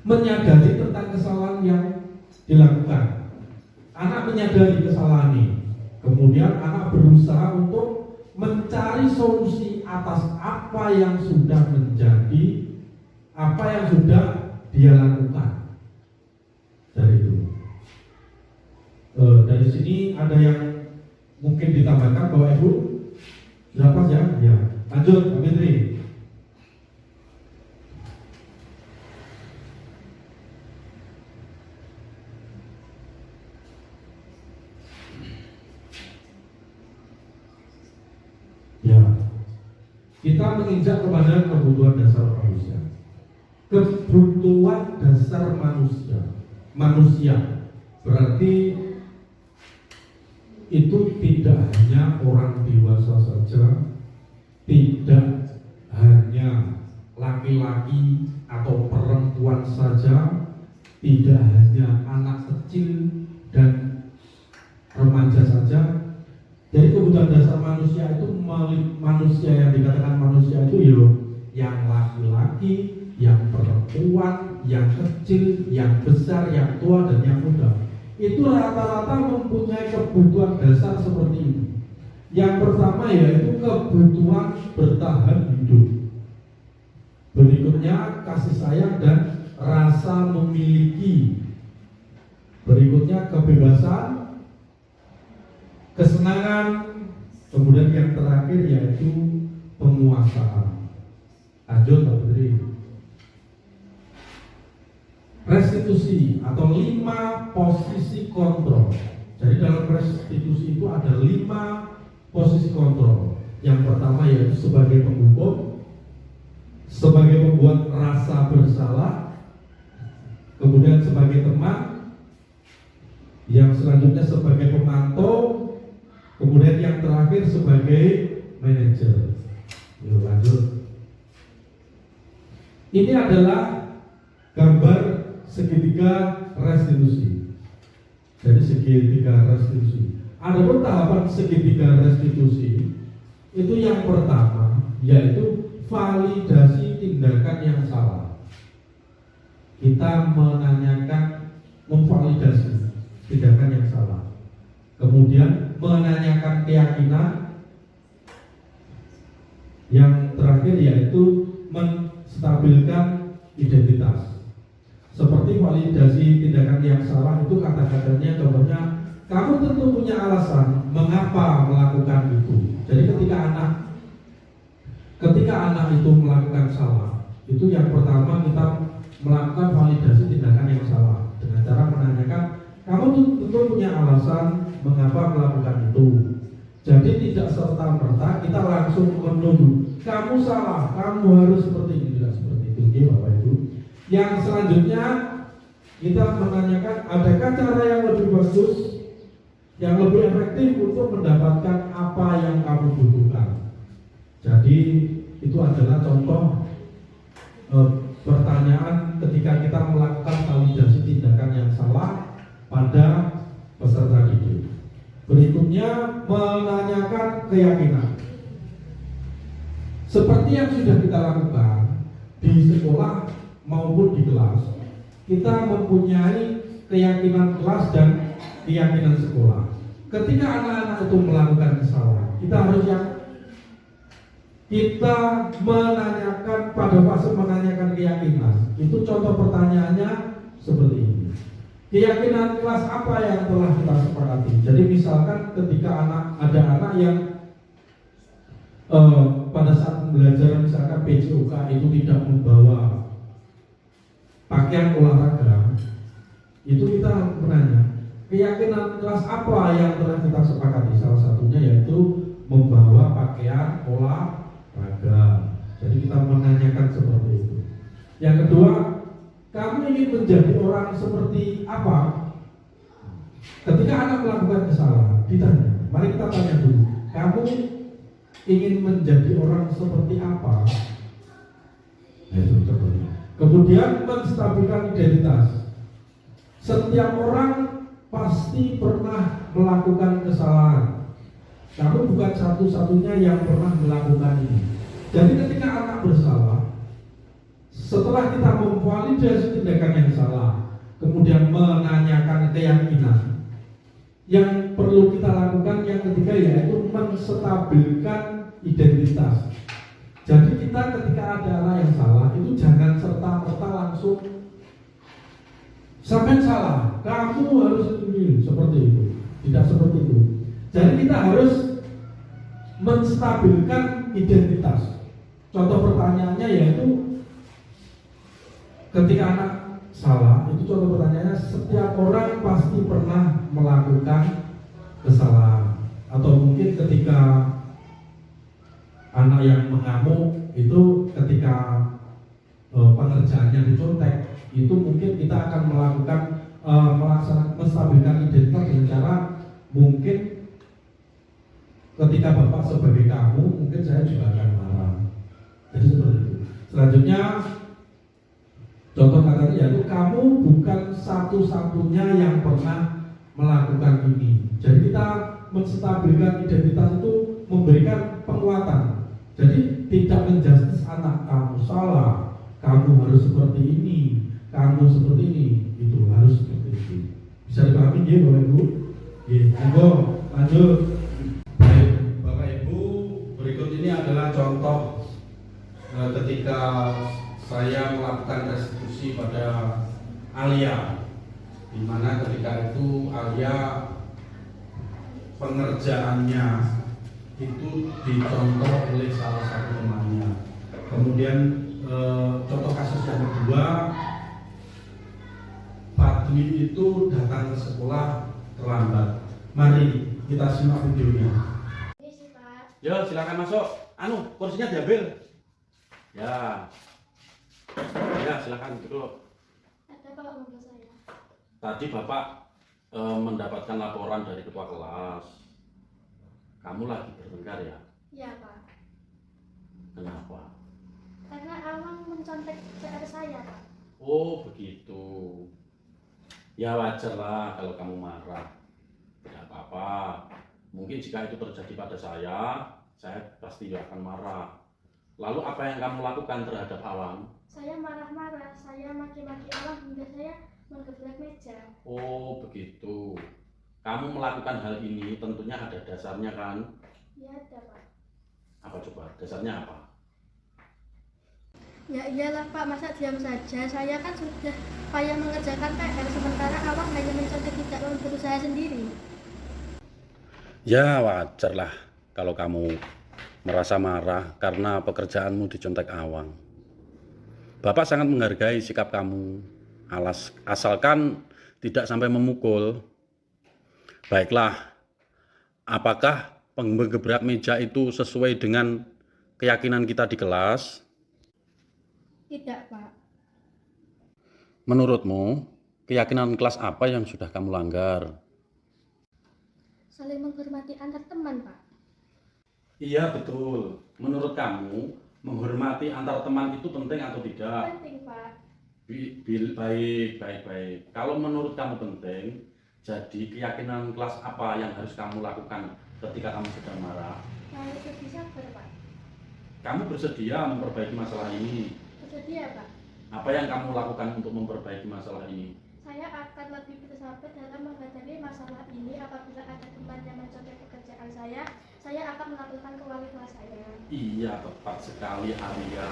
menyadari tentang kesalahan yang dilakukan. Anak menyadari kesalahan ini, kemudian anak berusaha untuk mencari solusi atas apa yang sudah dia lakukan. Dari sini ada yang mungkin ditambahkan Bapak Ibu? Sudah pas ya? Ya. Lanjut, Pak Fitri. Ya. Kita menginjak kepada kebutuhan dasar manusia. Kebutuhan dasar manusia berarti itu tidak hanya orang dewasa saja, tidak hanya laki-laki atau perempuan saja, tidak hanya anak kecil dan remaja saja. Jadi kebutuhan dasar manusia itu, manusia yang dikatakan manusia itu yang laki-laki, yang perempuan, yang kecil, yang besar, yang tua, dan yang muda. Itu rata-rata mempunyai kebutuhan dasar seperti ini. Yang pertama yaitu kebutuhan bertahan hidup. Berikutnya kasih sayang dan rasa memiliki. Berikutnya kebebasan, kesenangan, kemudian yang terakhir yaitu penguasaan. Lanjut Pak Putri. Restitusi atau 5 posisi kontrol. Jadi dalam restitusi itu ada 5 posisi kontrol. Yang pertama yaitu sebagai penghukum, sebagai pembuat rasa bersalah, kemudian sebagai teman, yang selanjutnya sebagai pemantau, kemudian yang terakhir sebagai manajer. Yuk lanjut. Ini adalah gambar segitiga restitusi. Jadi segitiga restitusi. Adapun tahapan segitiga restitusi itu yang pertama yaitu validasi tindakan yang salah. Kita menanyakan, memvalidasi tindakan yang salah. Kemudian menanyakan keyakinan. Yang terakhir yaitu menstabilkan identitas. Seperti validasi tindakan yang salah itu kata-katanya contohnya, kamu tentu punya alasan mengapa melakukan itu. Jadi ketika anak itu melakukan salah, itu yang pertama kita melakukan validasi tindakan yang salah dengan cara menanyakan, kamu tentu punya alasan mengapa melakukan itu. Jadi tidak serta-merta kita langsung menuduh kamu salah, kamu harus seperti ini, tidak seperti itu, Bapak Ibu. Yang selanjutnya kita menanyakan, adakah cara yang lebih bagus, yang lebih efektif untuk mendapatkan apa yang kamu butuhkan. Jadi itu adalah contoh pertanyaan ketika kita melakukan validasi tindakan yang salah pada peserta didik. Berikutnya menanyakan keyakinan. Seperti yang sudah kita lakukan di sekolah maupun di kelas, kita mempunyai keyakinan kelas dan keyakinan sekolah. Ketika anak-anak itu melakukan kesalahan, kita harus kita menanyakan pada fase menanyakan keyakinan. Itu contoh pertanyaannya seperti ini. Keyakinan kelas apa yang telah kita sepakati? Jadi misalkan ketika ada anak yang pada saat pembelajaran misalkan PJOK itu tidak membawa pakaian olahraga, itu kita menanya keyakinan kelas apa yang telah kita sepakati. Salah satunya yaitu membawa pakaian olahraga. Jadi kita menanyakan seperti itu. Yang kedua, kamu ingin menjadi orang seperti apa? Ketika anak melakukan kesalahan, ditanya. Mari kita tanya dulu, kamu ingin menjadi orang seperti apa? Nah, itu contohnya. Kemudian menstabilkan identitas. Setiap orang pasti pernah melakukan kesalahan. Kamu bukan satu-satunya yang pernah melakukan ini. Jadi ketika anak bersalah, setelah kita memvalidasi tindakan yang salah, kemudian menanyakan keyakinan, yang perlu kita lakukan yang ketiga yaitu menstabilkan identitas. Jadi kita ketika ada anak yang salah itu jangan serta-merta langsung sampai salah, kamu harus ini seperti itu. Tidak seperti itu. Jadi kita harus menstabilkan identitas. Contoh pertanyaannya yaitu ketika anak salah, itu contoh pertanyaannya, setiap orang pasti pernah melakukan kesalahan. Atau mungkin ketika anak yang mengamuk itu ketika pengerjaannya dicontek, itu mungkin kita akan melakukan menstabilkan identitas dengan cara mungkin ketika Bapak sebagai kamu, mungkin saya juga akan marah. Jadi seperti itu. Selanjutnya, contoh katanya yaitu kamu bukan satu-satunya yang pernah melakukan ini. Jadi kita menstabilkan identitas itu memberikan penguatan. Jadi tidak menjustis anak kamu salah, kamu harus seperti ini, kamu seperti ini, itu harus seperti itu. Bisa dipahami ya Bapak Ibu? Ya, monggo lanjut. Baik, Bapak Ibu, berikut ini adalah contoh ketika saya melakukan restitusi pada Alia, di mana ketika itu Alia pengerjaannya itu dicontoh oleh salah satu temannya. Kemudian contoh kasus yang kedua, Fadli itu datang ke sekolah terlambat. Mari kita simak videonya. Ya, silakan masuk. Kursinya diambil. Ya. Ya, silakan duduk. Ada Pak menurut saya. Tadi Bapak mendapatkan laporan dari ketua kelas. Kamu lagi bertengkar ya? Iya Pak. Kenapa? Karena Awang mencontek PR saya Pak. Oh, begitu. Ya wajar lah kalau kamu marah. Tidak apa-apa. Mungkin jika itu terjadi pada saya pasti akan marah. Lalu apa yang kamu lakukan terhadap Awang? Saya marah-marah, saya maki-maki Awang hingga saya menggebrak meja. Oh, begitu. Kamu melakukan hal ini tentunya ada dasarnya kan? Iya ada Pak. Apa coba? Dasarnya apa? Ya iyalah Pak, masa diam saja. Saya kan sudah payah mengerjakan PR sementara Awang hanya mencontek tidak mau berusaha sendiri. Ya wajar lah kalau kamu merasa marah karena pekerjaanmu dicontek Awang. Bapak sangat menghargai sikap kamu, asalkan tidak sampai memukul. Baiklah, apakah menggebrak meja itu sesuai dengan keyakinan kita di kelas? Tidak Pak. Menurutmu, keyakinan kelas apa yang sudah kamu langgar? Saling menghormati antar teman Pak. Iya betul. Menurut kamu, menghormati antar teman itu penting atau tidak? Penting Pak. Baik. Kalau menurut kamu penting, jadi keyakinan kelas apa yang harus kamu lakukan ketika kamu sedang marah? Harus lebih sabar Pak. Kamu bersedia memperbaiki masalah ini? Bersedia Pak. Apa yang kamu lakukan untuk memperbaiki masalah ini? Saya akan lebih bersabar dalam menghadapi masalah ini. Apabila ada teman yang mencontek pekerjaan saya akan melaporkan ke wali kelas saya. Iya, tepat sekali Arya.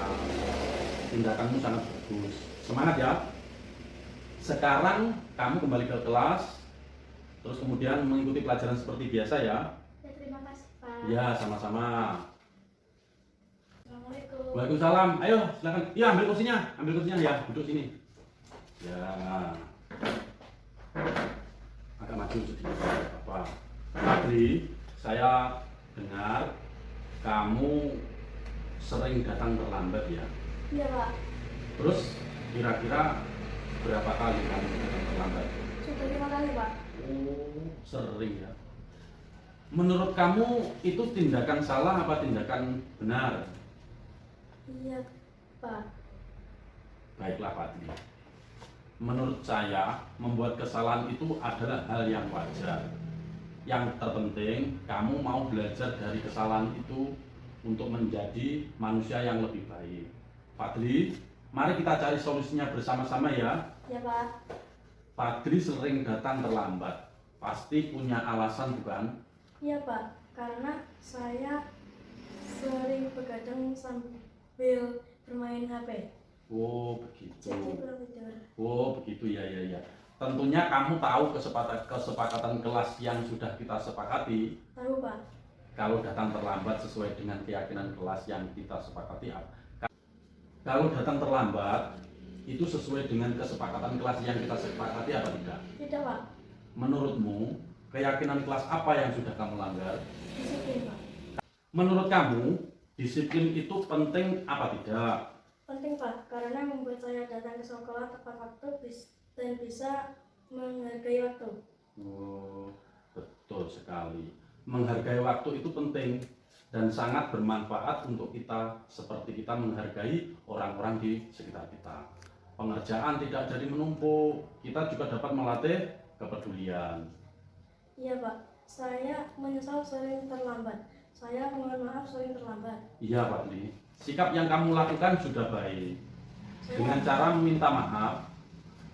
Tindakanmu sangat bagus. Semangat ya. Sekarang kamu kembali ke kelas, terus kemudian mengikuti pelajaran seperti biasa ya. Ya terima kasih Pak. Ya, sama-sama. Assalamualaikum. Waalaikumsalam. Ayo, silakan. Iya, ambil kursinya ya. Duduk sini. Ya. Agak maju sedikit. Apa? Fadli, saya dengar kamu sering datang terlambat ya. Iya Pak. Terus kira-kira berapa kali kamu datang terlambat? Sudah 5 kali Pak. Oh, sering ya. Menurut kamu itu tindakan salah apa tindakan benar? Iya Pak. Baiklah Fadli. Menurut saya, membuat kesalahan itu adalah hal yang wajar. Yang terpenting, kamu mau belajar dari kesalahan itu untuk menjadi manusia yang lebih baik. Fadli, mari kita cari solusinya bersama-sama ya. Ya Pak. Fadli sering datang terlambat. Pasti punya alasan bukan? Iya Pak. Karena saya sering begadang sambil bermain HP. Oh begitu. Jadi belum tidur. Oh begitu ya. Tentunya kamu tahu kesepakatan kelas yang sudah kita sepakati. Tahu Pak. Kalau datang terlambat sesuai dengan keyakinan kelas yang kita sepakati. Kalau datang terlambat itu sesuai dengan kesepakatan kelas yang kita sepakati apa tidak? Tidak Pak. Menurutmu keyakinan kelas apa yang sudah kamu langgar? Disiplin Pak. Menurut kamu disiplin itu penting apa tidak? Penting Pak, karena membuat saya datang ke sekolah tepat waktu dan bisa menghargai waktu. Oh, betul sekali. menghargai waktu itu penting dan sangat bermanfaat untuk kita, seperti kita menghargai orang-orang di sekitar kita. Pengerjaan tidak jadi menumpuk, kita juga dapat melatih kepedulian. Iya Pak, saya menyesal sering terlambat. Saya mohon maaf sering terlambat. Iya Pak Li, sikap yang kamu lakukan sudah baik. Dengan cara meminta maaf,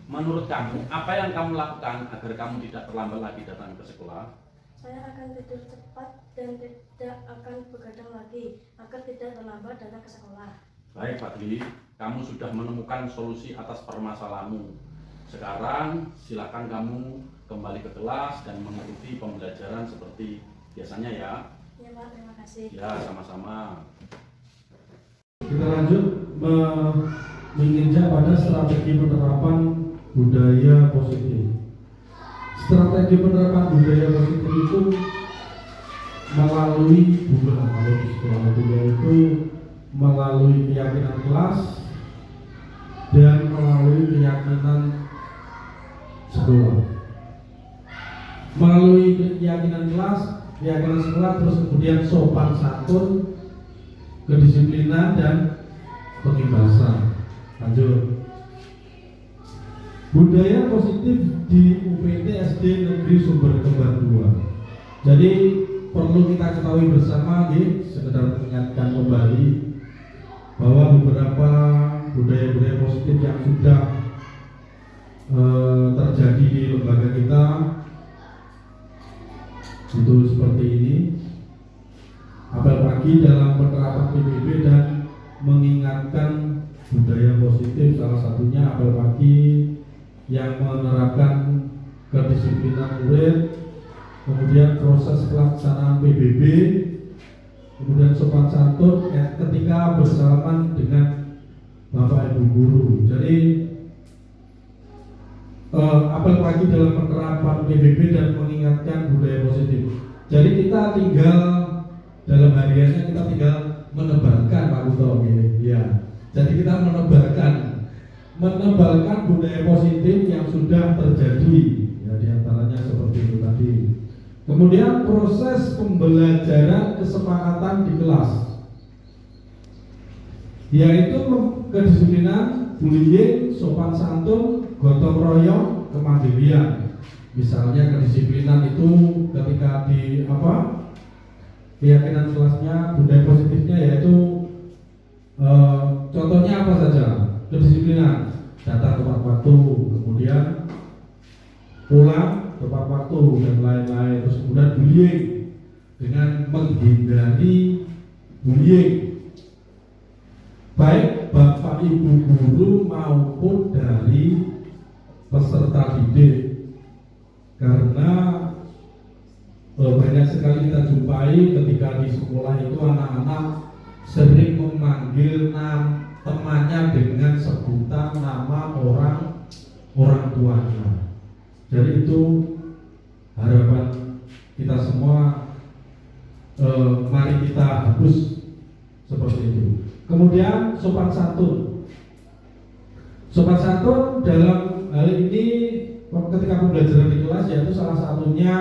menurut kamu apa yang kamu lakukan agar kamu tidak terlambat lagi datang ke sekolah? Saya akan tidur cepat dan tidak akan begadang lagi agar tidak terlambat datang ke sekolah. Baik Pak Li, kamu sudah menemukan solusi atas permasalahanmu. Sekarang silakan kamu kembali ke kelas dan mengikuti pembelajaran seperti biasanya ya. Iya Pak, terima kasih. Ya, sama-sama. Kita lanjut menginjak pada strategi penerapan budaya positif. Strategi penerapan budaya positif itu melalui kalau di sekolah itu melalui keyakinan kelas dan melalui keyakinan sekolah. Melalui keyakinan kelas, keyakinan sekolah, terus kemudian sopan santun, kedisiplinan dan pengikhlasan. Lanjut. Budaya positif di UPT SD Negeri Sumber Kembar 2. Jadi perlu kita ketahui bersama, sekedar mengingatkan kembali bahwa beberapa budaya-budaya positif yang sudah terjadi di lembaga kita itu seperti ini. Apel pagi dalam penerapan PBB dan mengingatkan budaya positif, salah satunya apel pagi yang menerapkan kedisiplinan murid, kemudian proses pelaksanaan PBB, kemudian sopan santun ketika bersalaman dengan Bapak Ibu guru. Jadi apel pagi dalam penerapan PBB dan mengingatkan budaya positif. Jadi kita tinggal dalam hariannya kita tinggal menebarkan Pak Kuto, ya. Jadi kita menebarkan budaya positif yang sudah terjadi, ya, diantaranya seperti itu tadi. Kemudian proses pembelajaran kesepakatan di kelas, yaitu kedisiplinan, bullying, sopan santun, gotong royong, kemandirian. Misalnya kedisiplinan itu ketika di keyakinan kelasnya, budaya positifnya yaitu contohnya apa saja? Kedisiplinan, datang tepat waktu, kemudian pulang tepat waktu dan lain-lain. Terus kemudian bullying, dengan menghindari bullying, baik Bapak Ibu guru maupun dari peserta didik. Karena banyak sekali kita jumpai ketika di sekolah itu anak-anak sering memanggil temannya dengan sebutan nama orang tuanya. Jadi itu harapan kita semua, mari kita hapus seperti itu. Kemudian sopan santun. Sopan santun dalam hal ini ketika pembelajaran di kelas yaitu salah satunya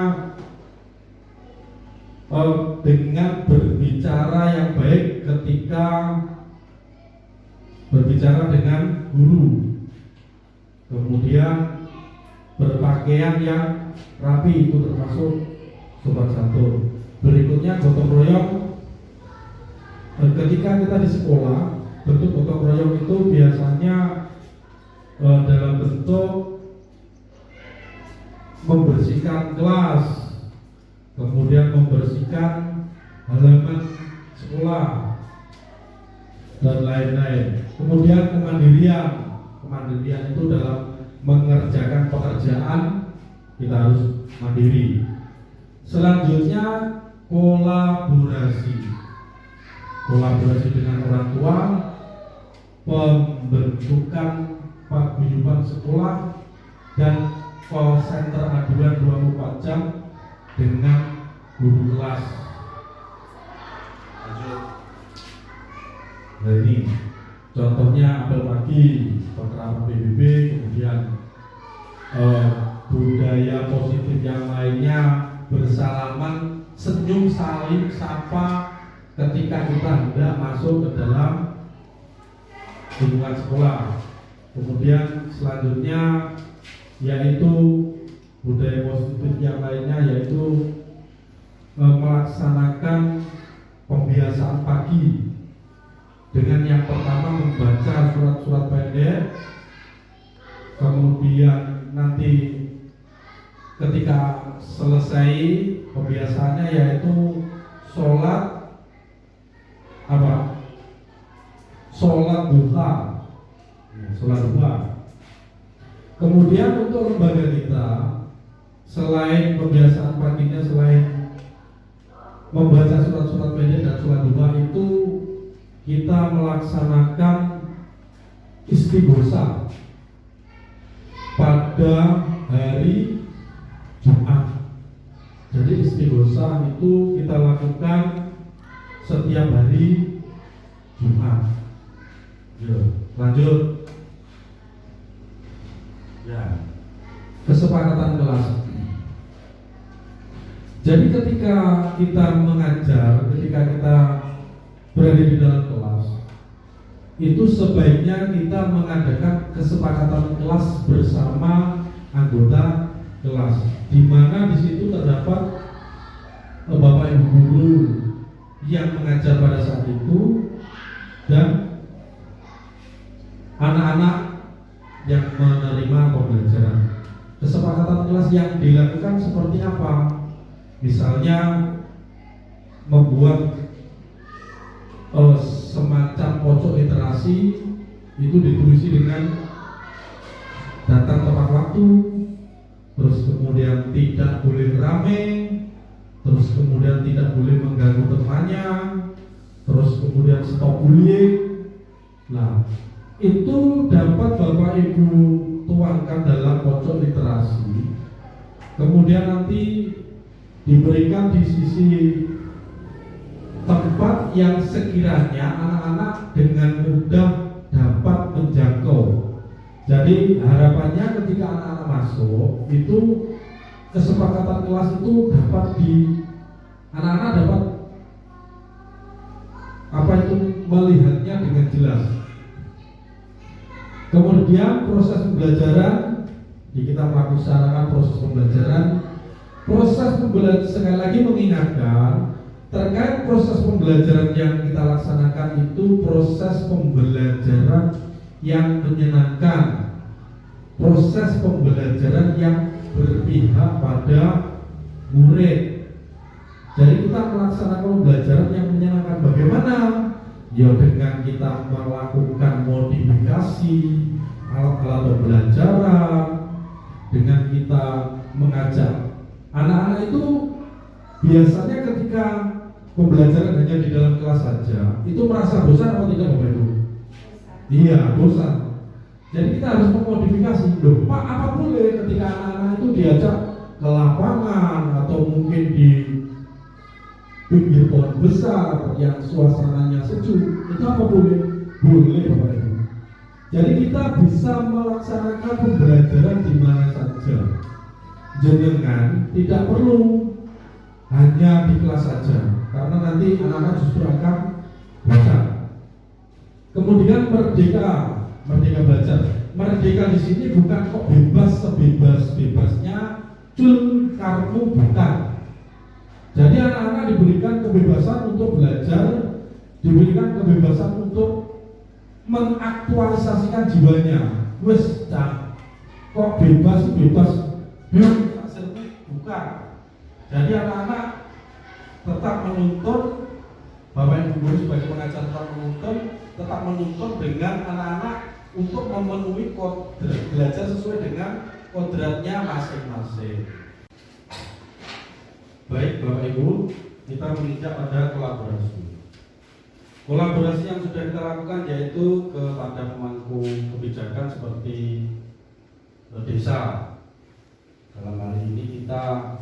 dengan berbicara yang baik ketika berbicara dengan guru, kemudian berpakaian yang rapi, itu termasuk sopan santun. Berikutnya gotong royong. Ketika kita di sekolah, bentuk gotong royong itu biasanya dalam bentuk membersihkan kelas, kemudian membersihkan halaman sekolah dan lain-lain. Kemudian kemandirian itu dalam mengerjakan pekerjaan kita harus mandiri. Selanjutnya kolaborasi dengan orang tua, pembentukan paguyuban sekolah, dan call center aduan 24 jam dengan guru kelas. Lanjut. Nah ini contohnya apel pagi, penerapan PBB, kemudian budaya positif yang lainnya, bersalaman senyum senyum, saling sapa ketika kita hendak masuk ke dalam lingkungan sekolah. Kemudian selanjutnya yaitu budaya positif yang lainnya, yaitu melaksanakan pembiasaan pagi dengan yang pertama membaca surat-surat pendek, kemudian nanti ketika selesai pembiasaannya yaitu sholat apa? Sholat duha. Sholat duha. Kemudian untuk lembaga kita, selain pembiasaan paginya, selain membaca surat-surat pendek dan sholat duha itu, kita melaksanakan istighosa pada hari Jumat. Jadi istighosa itu kita lakukan setiap hari Jumat. Lanjut. Ya. Kesepakatan kelas. Jadi ketika kita mengajar, ketika kita berada di dalam kelas, itu sebaiknya kita mengadakan kesepakatan kelas bersama anggota kelas, di mana di situ terdapat bapak ibu guru yang mengajar pada saat itu dan anak-anak yang menerima pembelajaran. Kesepakatan kelas yang dilakukan seperti apa? Misalnya membuat semacam pojok literasi, itu ditulis dengan datang tepat waktu, terus kemudian tidak boleh rame, terus kemudian tidak boleh mengganggu temannya, terus kemudian stop bullying. Nah, itu dapat Bapak Ibu tuangkan dalam pojok literasi, kemudian nanti diberikan di sisi tempat yang sekiranya anak-anak dengan mudah dapat menjangkau. Jadi harapannya ketika anak-anak masuk itu kesepakatan kelas itu dapat anak-anak dapat melihatnya dengan jelas. Kemudian proses pembelajaran, kita melaksanakan proses pembelajaran. Sekali lagi mengingatkan terkait proses pembelajaran yang kita laksanakan itu proses pembelajaran yang menyenangkan, proses pembelajaran yang berpihak pada murid. Jadi kita melaksanakan pembelajaran yang menyenangkan. Bagaimana? Ya dengan kita melakukan modifikasi alat-alat pembelajaran, dengan kita mengajak anak-anak itu. Biasanya ketika pembelajaran hanya di dalam kelas saja, itu merasa bosan atau tidak Bapak Ibu? Iya, bosan. Jadi kita harus memodifikasi. Loh, Pak, apa boleh ketika anak-anak itu diajak ke lapangan atau mungkin di pinggir pohon besar yang suasananya sejuk, itu apa boleh? Boleh Bapak Ibu. Jadi kita bisa melaksanakan pembelajaran di mana saja. Jenengan tidak perlu hanya di kelas saja, karena nanti anak-anak justru akan bosan. Kemudian merdeka belajar. Merdeka di sini bukan kok bebas sebebas-bebasnya cul karmu, bukan. Jadi anak-anak diberikan kebebasan untuk belajar, diberikan kebebasan untuk mengaktualisasikan jiwanya. Wes, kok bebas, bukan. Jadi anak-anak tetap menuntut, Bapak Ibu guru sebagai pengajar tetap menuntut dengan anak-anak untuk memenuhi belajar sesuai dengan kodratnya masing-masing. Baik Bapak Ibu, kita menginjak pada kolaborasi. Kolaborasi yang sudah kita lakukan yaitu kepada pemangku kebijakan seperti desa. Dalam hal ini kita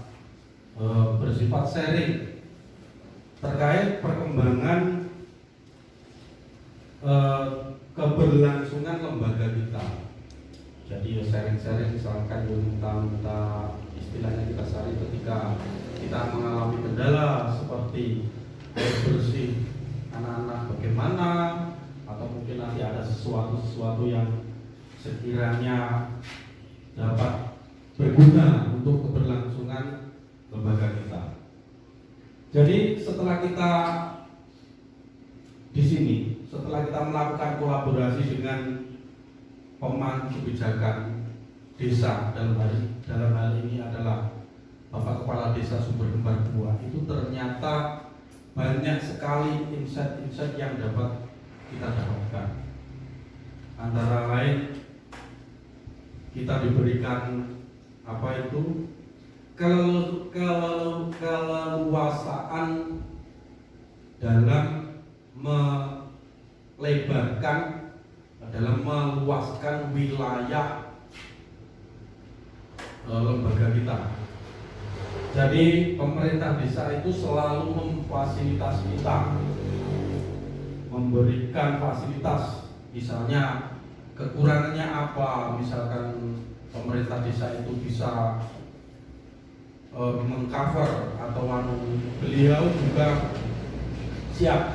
bersifat sharing terkait perkembangan keberlangsungan lembaga kita. Jadi sharing-sharing, misalkan tentang istilahnya kita sharing ketika kita mengalami kendala seperti air bersih anak-anak bagaimana, atau mungkin nanti ada sesuatu yang sekiranya dapat berguna untuk keberlangsungan lembaga kita. Jadi setelah kita di sini, setelah kita melakukan kolaborasi dengan pemangku kebijakan desa, dalam hal ini adalah Bapak Kepala Desa Sumber Kembar 2, itu ternyata banyak sekali insight-insight yang dapat kita dapatkan. Antara lain kita diberikan keleluasaan dalam meluaskan wilayah lembaga kita. Jadi pemerintah desa itu selalu memfasilitasi kita, memberikan fasilitas. Misalnya kekurangannya apa, misalkan pemerintah desa itu bisa mengcover atau beliau juga siap.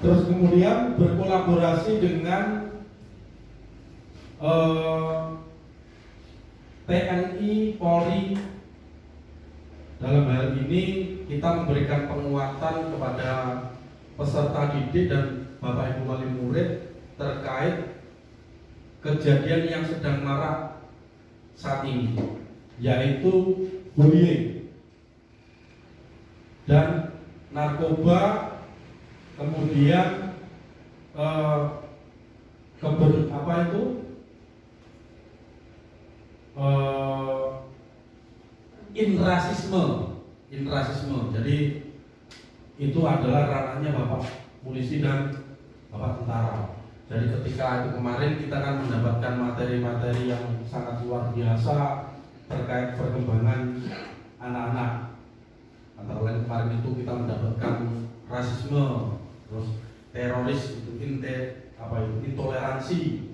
Terus kemudian berkolaborasi dengan TNI, Polri. Dalam hal ini kita memberikan penguatan kepada peserta didik dan Bapak Ibu wali murid terkait kejadian yang sedang marak saat ini, yaitu bullying dan narkoba, kemudian inrasisme. Jadi itu adalah ranahnya Bapak polisi dan Bapak tentara. Jadi ketika itu kemarin kita kan mendapatkan materi-materi yang sangat luar biasa terkait perkembangan anak-anak. Antara lain kemarin itu kita mendapatkan rasisme, terus teroris itu intoleransi,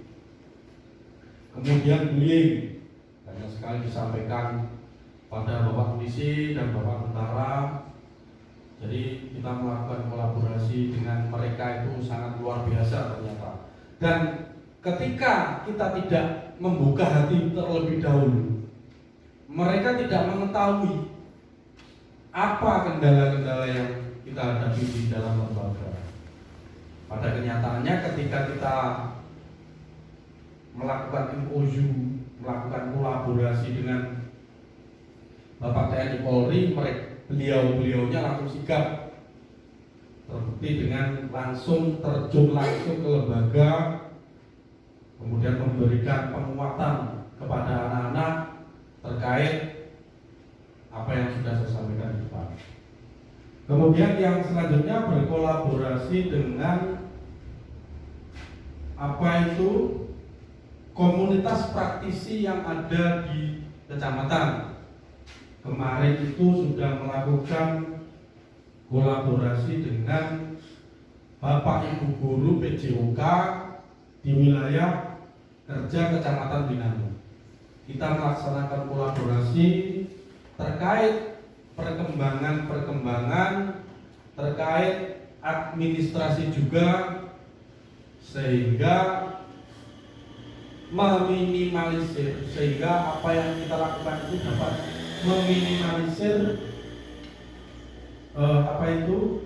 kemudian bullying. Banyak sekali disampaikan pada Bapak polisi dan Bapak tentara. Jadi kita melakukan kolaborasi dengan mereka itu sangat luar biasa ternyata. Dan ketika kita tidak membuka hati terlebih dahulu, mereka tidak mengetahui apa kendala-kendala yang kita hadapi di dalam lembaga. Pada kenyataannya ketika kita melakukan MOU, melakukan kolaborasi dengan Bapak TNI Polri, beliau-beliaunya langsung sigap, terbukti dengan langsung terjun langsung ke lembaga, kemudian memberikan penguatan kepada anak-anak terkait apa yang sudah saya sampaikan di depan. Kemudian yang selanjutnya berkolaborasi dengan komunitas praktisi yang ada di kecamatan. Kemarin itu sudah melakukan kolaborasi dengan Bapak Ibu Guru PJOK di wilayah kerja Kecamatan Binanu. Kita melaksanakan kolaborasi terkait perkembangan terkait administrasi juga, sehingga meminimalisir, sehingga apa yang kita lakukan itu dapat meminimalisir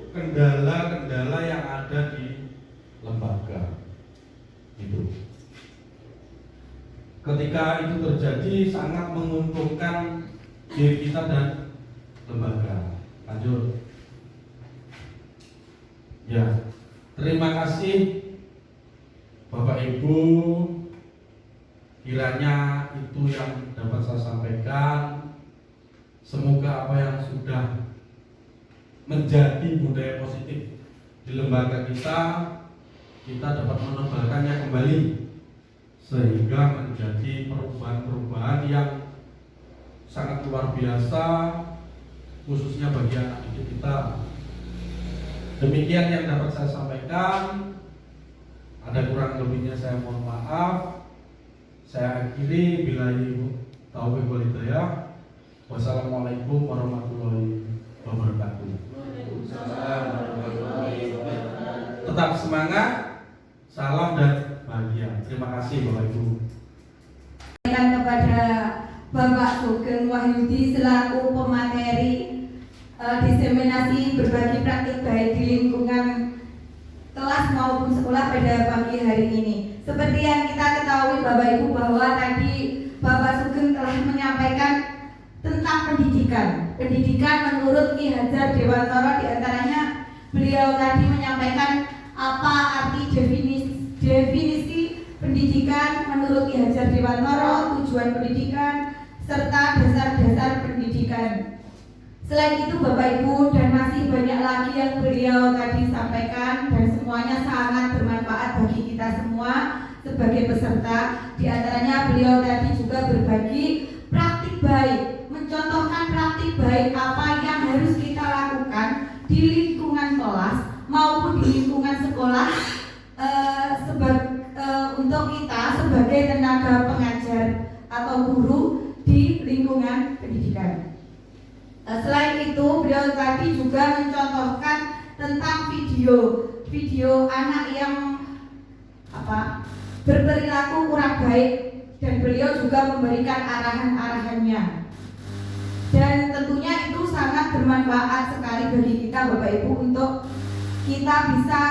kendala-kendala yang ada di lembaga itu. Ketika itu terjadi sangat menguntungkan diri kita dan lembaga. Lanjut. Ya, terima kasih Bapak Ibu. Kiranya itu yang dapat saya sampaikan. Semoga apa yang sudah menjadi budaya positif di lembaga kita dapat menebalkannya kembali, sehingga menjadi perubahan-perubahan yang sangat luar biasa, khususnya bagi anak didik kita. Demikian yang dapat saya sampaikan. Ada kurang lebihnya saya mohon maaf. Saya akhiri, billahi taufiq wal hidayah. Wassalamualaikum warahmatullahi wabarakatuh. Tetap semangat, salam dan bahagia. Terima kasih Bapak Ibu. Kepada Bapak Sugeng Wahyudi selaku pemateri diseminasi berbagi praktik baik di lingkungan kelas maupun sekolah pada pagi hari ini. Seperti yang kita ketahui Bapak Ibu bahwa tadi Bapak Sugeng telah menyampaikan tentang pendidikan. Pendidikan menurut Ki Hajar Dewantara, diantaranya beliau tadi menyampaikan apa arti definisi pendidikan menurut Ki Hajar Dewantara, tujuan pendidikan, serta dasar-dasar pendidikan. Selain itu Bapak Ibu dan masih banyak lagi yang beliau tadi sampaikan dan semuanya sangat bermanfaat bagi kita semua sebagai peserta. Di antaranya beliau tadi juga berbagi praktik baik, mencontohkan praktik baik apa yang harus kita lakukan di lingkungan kelas maupun di lingkungan sekolah untuk kita sebagai tenaga pengajar atau guru di lingkungan pendidikan. Selain itu beliau tadi juga mencontohkan tentang video anak yang berperilaku kurang baik dan beliau juga memberikan arahan-arahannya. Dan tentunya itu sangat bermanfaat sekali bagi kita Bapak Ibu untuk kita bisa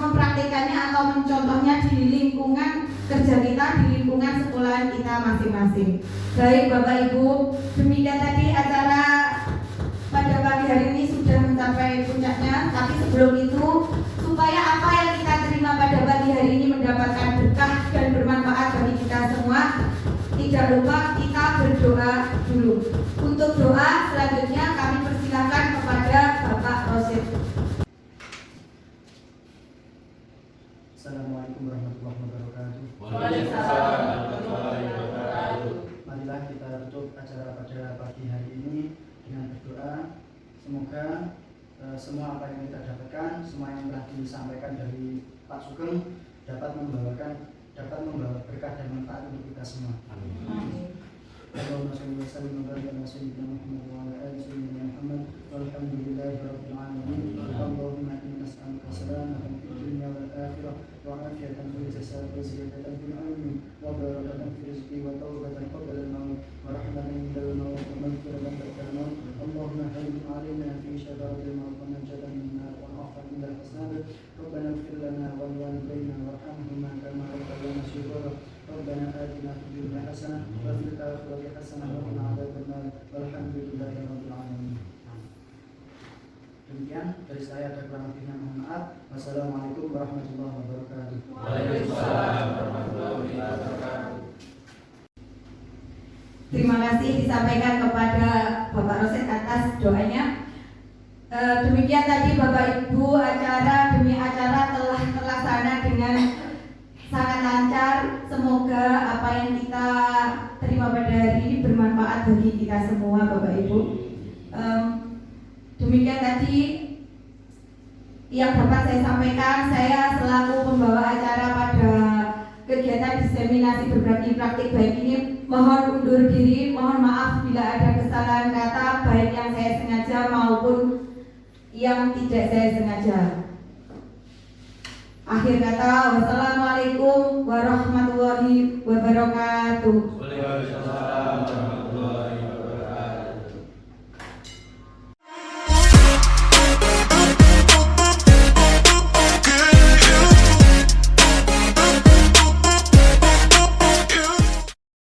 mempraktikannya atau mencontohnya di lingkungan kerja kita, di lingkungan sekolahan kita masing-masing. Baik Bapak Ibu, demikian tadi acara pada pagi hari ini sudah mencapai puncaknya. Tapi sebelum itu, supaya apa yang kita terima pada pagi hari ini mendapatkan berkah dan bermanfaat bagi kita semua, tidak lupa kita berdoa dulu. Untuk doa selanjutnya kami persilakan kepada Bapak Rosid. Assalamualaikum warahmatullahi wabarakatuh. Waalaikumsalam warahmatullahi wabarakatuh. Marilah kita tutup acara pada pagi hari ini dengan berdoa. Semoga semua apa yang kita dapatkan, semua yang telah disampaikan dari Pak Sugeng dapat membawa berkah dan manfaat untuk kita semua. Amin. Allahumma shalli wa sallim wa barik ala sayyidina Muhammad wa ala ali sayyidina Muhammad walhamdulillahi rabbil alamin. Allahumma inna nas'aluka salamatan fid dunya wal akhirah wa afiyatan fil jasad wa ziyadatan fil ilmi wa barakatan fil rizqi wa tawbatan qabla al-maut wa rahmatan inda al-maut wa maghfiratan ba'da al-maut. Allahumma hayyin 'alaina fi shada'il maut wa najatan min nar wa afwan inda al-hasab. Rabbana ighfir lana wa liwalidayna warhamhuma kama rabbayana shighara. ربنا آتنا في الدنيا حسنة وفي الآخرة حسنة وقنا عذاب النار والحمد لله رب العالمين. Demikian dari saya, ada kurang lebihnya mohon maaf. Wassalamualaikum warahmatullahi wabarakatuh. Waalaikumsalam warahmatullahi wabarakatuh. Terima kasih disampaikan kepada Bapak Rosid atas doanya. Demikian tadi Bapak Ibu, acara demi acara telah terlaksana dengan sangat lancar. Semoga apa yang kita terima pada hari ini bermanfaat bagi kita semua Bapak Ibu. Demikian tadi yang dapat saya sampaikan. Saya selaku pembawa acara pada kegiatan diseminasi berbagi praktik baik ini mohon undur diri, mohon maaf bila ada kesalahan kata baik yang saya sengaja maupun yang tidak saya sengaja. Akhir kata, wassalamualaikum warahmatullahi wabarakatuh.